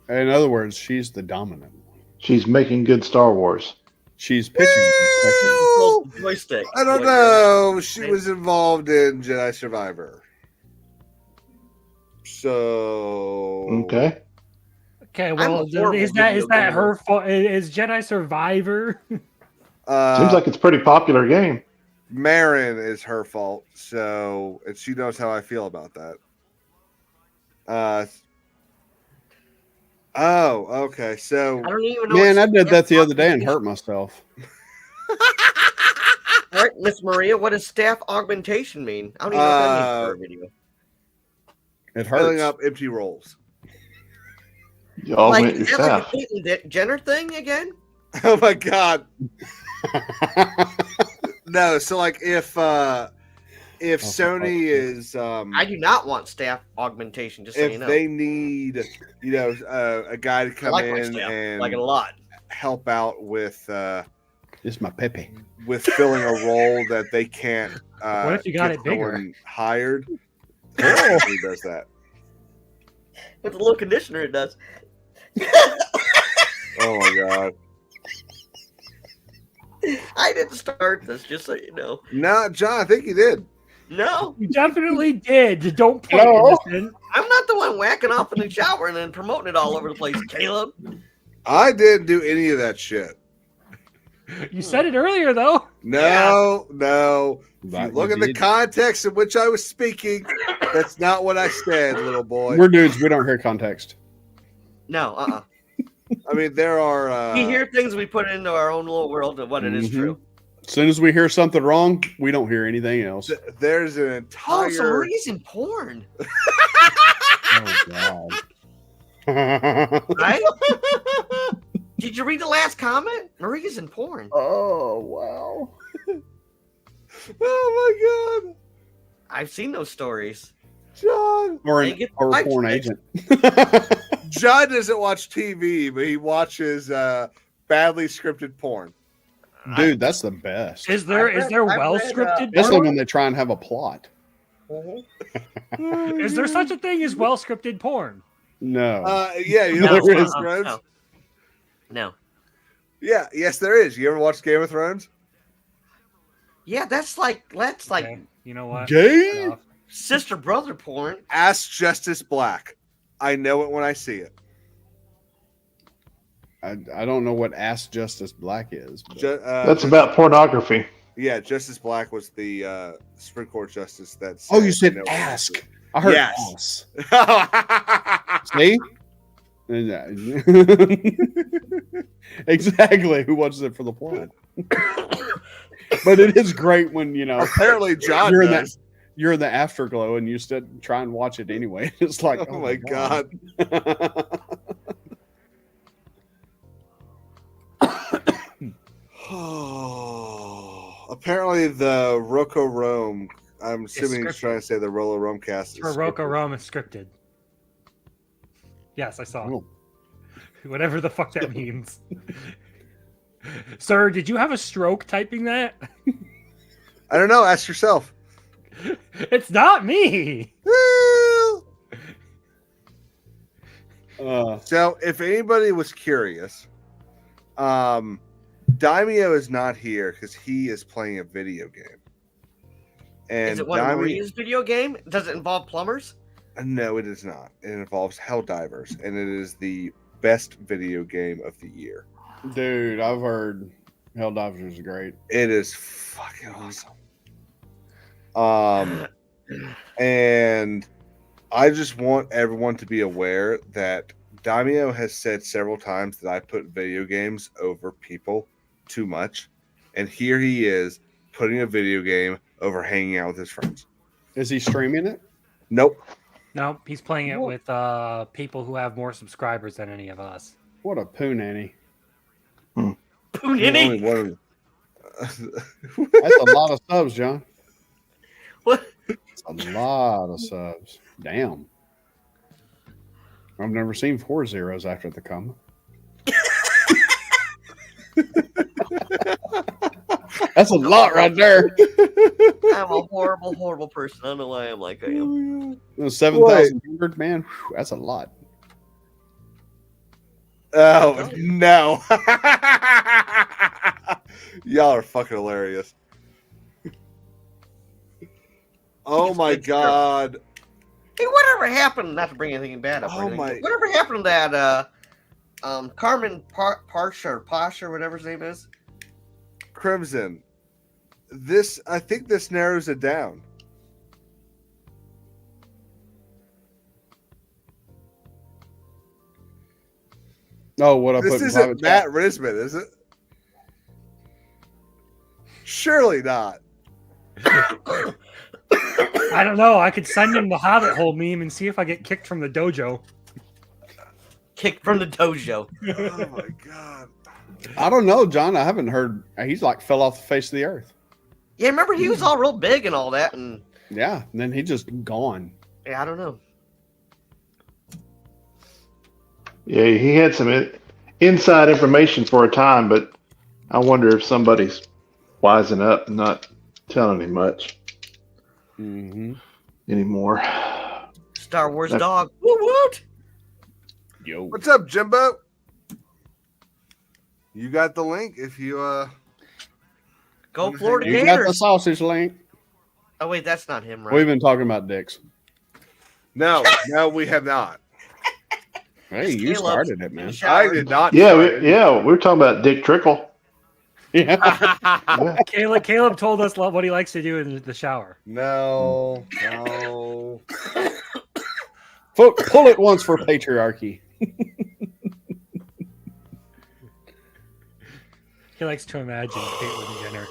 In other words, she's the dominant one. She's making good Star Wars. She's pitching. Controls the joystick. I don't know. She was involved in Jedi Survivor. So Okay. Okay, I'm well, a horrible is video that gamer. her fault? Is Jedi Survivor? Seems like it's a pretty popular game. Marin is her fault. So, and she knows how I feel about that. Oh, okay. So, I don't even know. Man, I what did that the staff other day and augmentation- hurt myself. All right, Miss Maria, what does staff augmentation mean? I don't even know what that means for a video. It filling hurts. up empty rolls. You augment Like, your is that like staff. a Caitlyn Jenner thing again? Oh my God. No. So, like, if Sony is, I do not want staff augmentation, just so if you know. they need, a guy to I come like my in staff. and Like it a lot. help out with It's my Pepe. filling a role that they can't. What if you got get it bigger? someone hired? Who does that? With a little conditioner, it does. Oh my God! I didn't start this, just so you know. No, John, I think you did. No, You definitely did. Don't point No. this in. I'm not the one whacking off in the shower and then promoting it all over the place, Caleb. I didn't do any of that shit. You said it earlier, though. No. If That you look you at the did. context in which I was speaking, that's not what I said, little boy. We're dudes. We don't hear context. No, I mean, there are. We hear things, we put it into our own little world of what it is Mhm. true. As soon as we hear something wrong, we don't hear anything else. There's an Oh, entire. some reason porn. Oh God. Right? Did you read the last comment? Maria's in porn. Oh wow. Oh my God, I've seen those stories. John! Or They an get or a light porn checks. agent. John doesn't watch TV, but he watches badly scripted porn. Dude, that's the best. Is there I've well read, scripted? Especially when they try and have a plot. Is there such a thing as well scripted porn? No. Yeah, you No, know there what is. Scrubs? No. Yeah, yes, there is. You ever watch Game of Thrones? Yeah, that's like Okay, you know what? Gay? Enough. sister brother porn. Ask Justice Black. I know it when I see it. I don't know what Ask Justice Black is. But That's about pornography. Yeah, Justice Black was the Supreme Court justice. That's you said ask. I heard Yes. ass. See? Exactly. Who watches it for the plot? But it is great when Apparently, John you're in does. you're in the afterglow and you still try and watch it anyway. It's like, Oh my god. Apparently, the Rocco Rome. I'm assuming he's scripted. trying to say the Rolo Rome cast. is For Rocco scripted. Rome is scripted. Yes, I saw. Oh. Whatever the fuck that means. Sir, did you have a stroke typing that? I don't know. Ask yourself. It's not me. So, if anybody was curious, Daimyo is not here because he is playing a video game. And Is it one of Maria's video game? Does it involve plumbers? No, it is not. It involves Helldivers, and it is the best video game of the year. Dude, I've heard Helldivers is great. It is fucking awesome. And I just want everyone to be aware that Daimyo has said several times that I put video games over people too much. And here he is putting a video game over hanging out with his friends. Is he streaming it? Nope. No, he's playing it with people who have more subscribers than any of us. What a poo nanny. Poonini? That's a lot of subs, John. What? That's a lot of subs. Damn. I've never seen 4 zeros after the comma. That's a lot right there. I'm a horrible, horrible person. I don't know why I'm like I am. 7,100, man. Whew, that's a lot. Oh, no. Y'all are fucking hilarious. Oh my god. Hey, whatever happened? Not to bring anything bad up. Oh or anything, my- but whatever happened to that? Carmen Pasha or whatever his name is. Crimson. I think this narrows it down. Oh, what I This put in isn't private Matt chat. Risman, is it? Surely not. I don't know. I could send him the Hobbit hole meme and see if I get kicked from the dojo. Kicked from the dojo. Oh my god. I don't know, John. I haven't heard. He's like fell off the face of the earth. Yeah, remember he was all real big and all that, and Yeah, and then he just gone. yeah, I don't know. Yeah, he had some inside information for a time, but I wonder if somebody's wising up and not telling him much anymore. Star Wars That- dog. Woot woot. Yo. What's up, Jimbo? You got the link if you Go Florida You got the Gators. sausage link. Oh wait, that's not him, right? We've been talking about dicks. No, we have not. Hey, you Caleb started it, in man. the shower. I did not. Yeah, start it. we were talking about Dick Trickle. Yeah. Yeah. Caleb told us what he likes to do in the shower. No. Pull it once for patriarchy. He likes to imagine Caitlyn Jenner.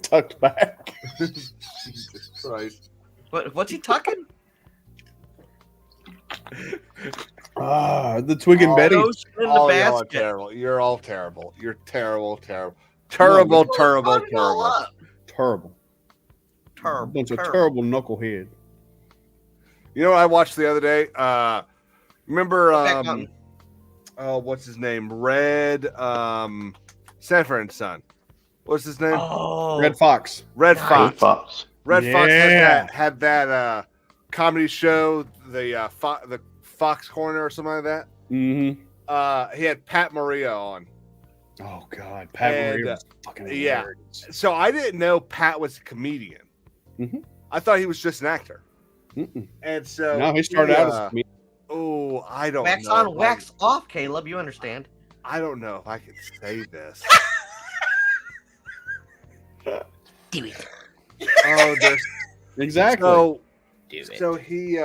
Tucked back. Jesus Christ. What's he tucking? The Twig and Oh, Betty. Those in the All y'all are basket. terrible. You're all terrible. You're terrible. Terrible. Fuck it all up. Terrible. Terrible. Bunch of terrible. terrible knucklehead. You know what I watched the other day? Remember Back on. what's his name? Red Sanford and Son. What's his name? Oh, Red Fox. Red nice. Fox. Fox. Red Fox Yeah. had that comedy show, the Fox Corner or something like that. Mm-hmm. he had Pat Maria on. Oh God, Pat And, Maria was fucking yeah. hilarious. So I didn't know Pat was a comedian. Mhm. I thought he was just an actor. Mm-mm. And so No, he started out as a comedian. Oh, I don't Wax know. on, if wax off, Caleb. You understand? I don't know if I can say this. Do it. Oh, there's Exactly. so Do it. so he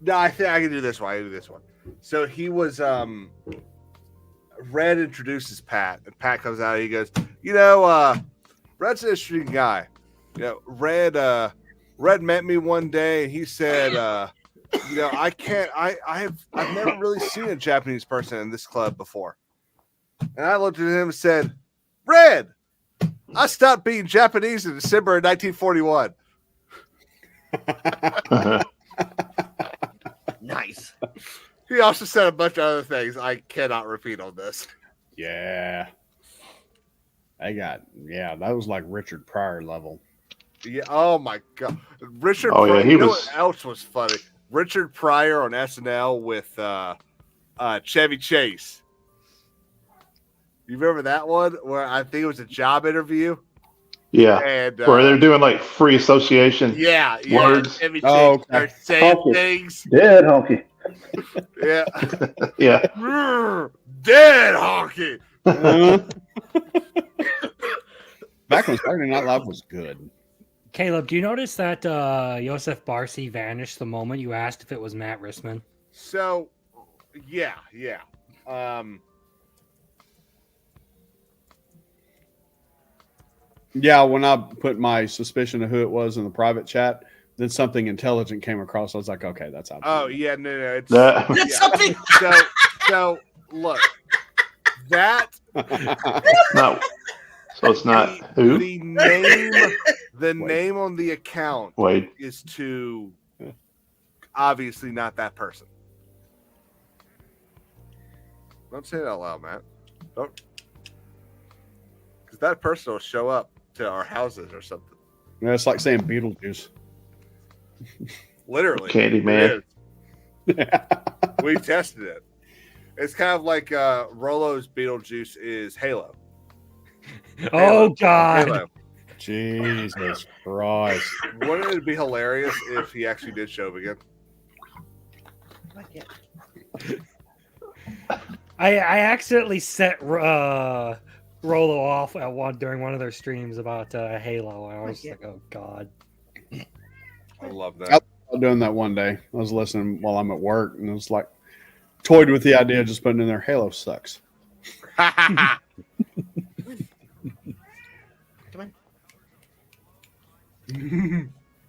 no, I think I can do this one. I can do this one. So he was Red introduces Pat, and Pat comes out and he goes, Red's an interesting guy. Red met me one day and he said, I've never really seen a Japanese person in this club before. And I looked at him and said, Red, I stopped being Japanese in December of 1941. Nice. He also said a bunch of other things I cannot repeat on this. Yeah. That was like Richard Pryor level. Yeah. Oh my God. Richard. Oh, yeah, Pryor, he you know was- what else was funny? Richard Pryor on SNL with Chevy Chase. You remember that one where I think it was a job interview? Yeah. And Where they're doing like free association yeah. words. Chevy Chase Oh, okay. starts saying Honky. things. Dead honky. Yeah. Yeah. Dead honky. Back when Saturday Night Live was good. Caleb, do you notice that Joseph Barcy vanished the moment you asked if it was Matt Rissman? So, yeah. Yeah, when I put my suspicion of who it was in the private chat, then something intelligent came across. I was like, okay, that's out. Oh yeah, no. It's That- yeah. Something. So look, that No. So it's not who? the name on the account Wade. is to obviously not that person. Don't say that out loud, Matt. Don't, because that person will show up to our houses or something. Yeah, it's like saying Beetlejuice. Literally, Candyman. It is. We tested it. It's kind of like Rolo's Beetlejuice is Halo. Oh God! Halo. Jesus Christ. Wouldn't it be hilarious if he actually did show up again? I accidentally set Rolo off at during one of their streams about Halo. I was like, oh God. I love I that. was doing that one day. I was listening while I'm at work, and it was like toyed with the idea of just putting in there Halo sucks.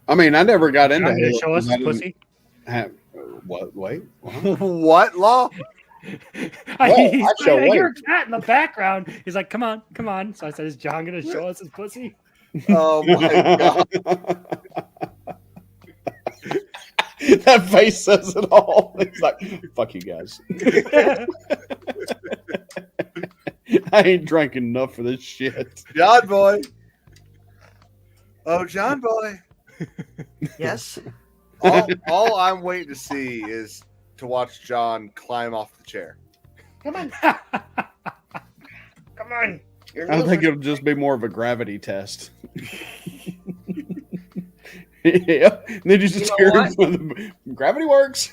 I mean, I never got into I'm gonna Halo show us 'cause I his didn't pussy. What? Wait. What? What law? I show hear Wade. a cat in the background. He's like, come on. So I said, is John gonna show us his pussy? Oh my God. That face says it all. It's like, fuck you guys. I ain't drank enough for this shit. John boy. Oh, John boy. Yes. All I'm waiting to see is to watch John climb off the chair. Come on. Come on. You're I think losing. it'll just be more of a gravity test. Yeah. And then you just You know hear gravity works.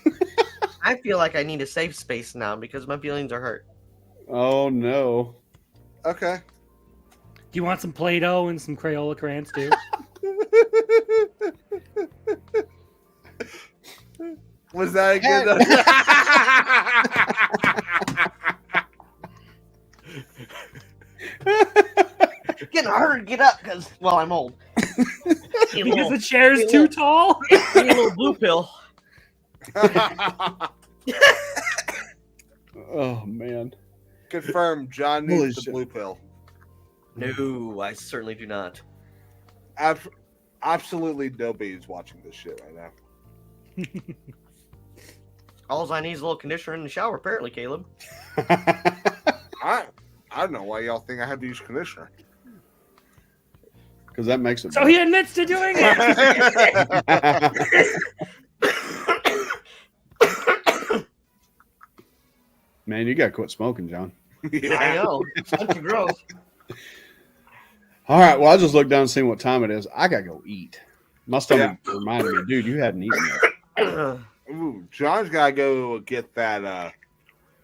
I feel like I need a safe space now because my feelings are hurt. Oh no. Okay. Do you want some Play-Doh and some Crayola crayons too? Was that a Getting hard to get up because, well, I'm old. Because the chair's too tall? Need a little blue pill. Oh man. Confirmed. John Holy needs the shit. blue pill. No, I certainly do not. Absolutely nobody's watching this shit right now. All I need is a little conditioner in the shower, apparently, Caleb. I don't know why y'all think I have to use conditioner. Because that makes it So he admits to doing it. Man, you gotta quit smoking, John. I know. It's such a gross. All right. Well, I just looked down and seen what time it is. I gotta go eat. My stomach reminded me, dude, you hadn't eaten yet. Ooh, John's gotta go get that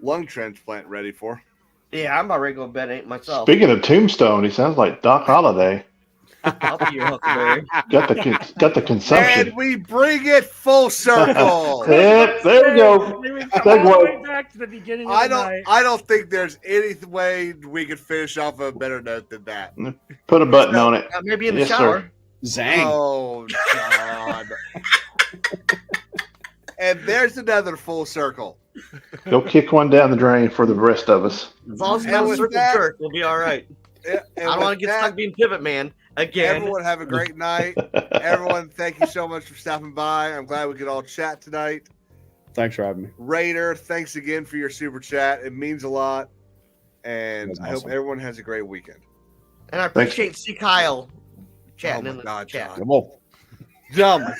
lung transplant ready for. Yeah, I'm about ready to go to bed. Ain't myself. Speaking of Tombstone, he sounds like Doc Holliday. I'll be your Huckleberry. Got the consumption. And we bring it full circle. Yep, there we go. Segue. Back to the beginning. I don't think there's any way we could finish off a better note than that. Put a button on it. Maybe in the Yes, shower. sir. Zang. Oh, God. And there's another full circle. Go kick one down the drain for the rest of us. As long as it's And not a with circle that- jerk, we'll be all right. And I don't want to get stuck being Pivot Man again. Everyone have a great night. Everyone, thank you so much for stopping by. I'm glad we could all chat tonight. Thanks for having me. Raider, thanks again for your super chat. It means a lot. And That's I hope awesome. everyone has a great weekend. And I Thanks. appreciate C. Kyle chatting Oh in my the God, chat. John. Come on. Oh my God.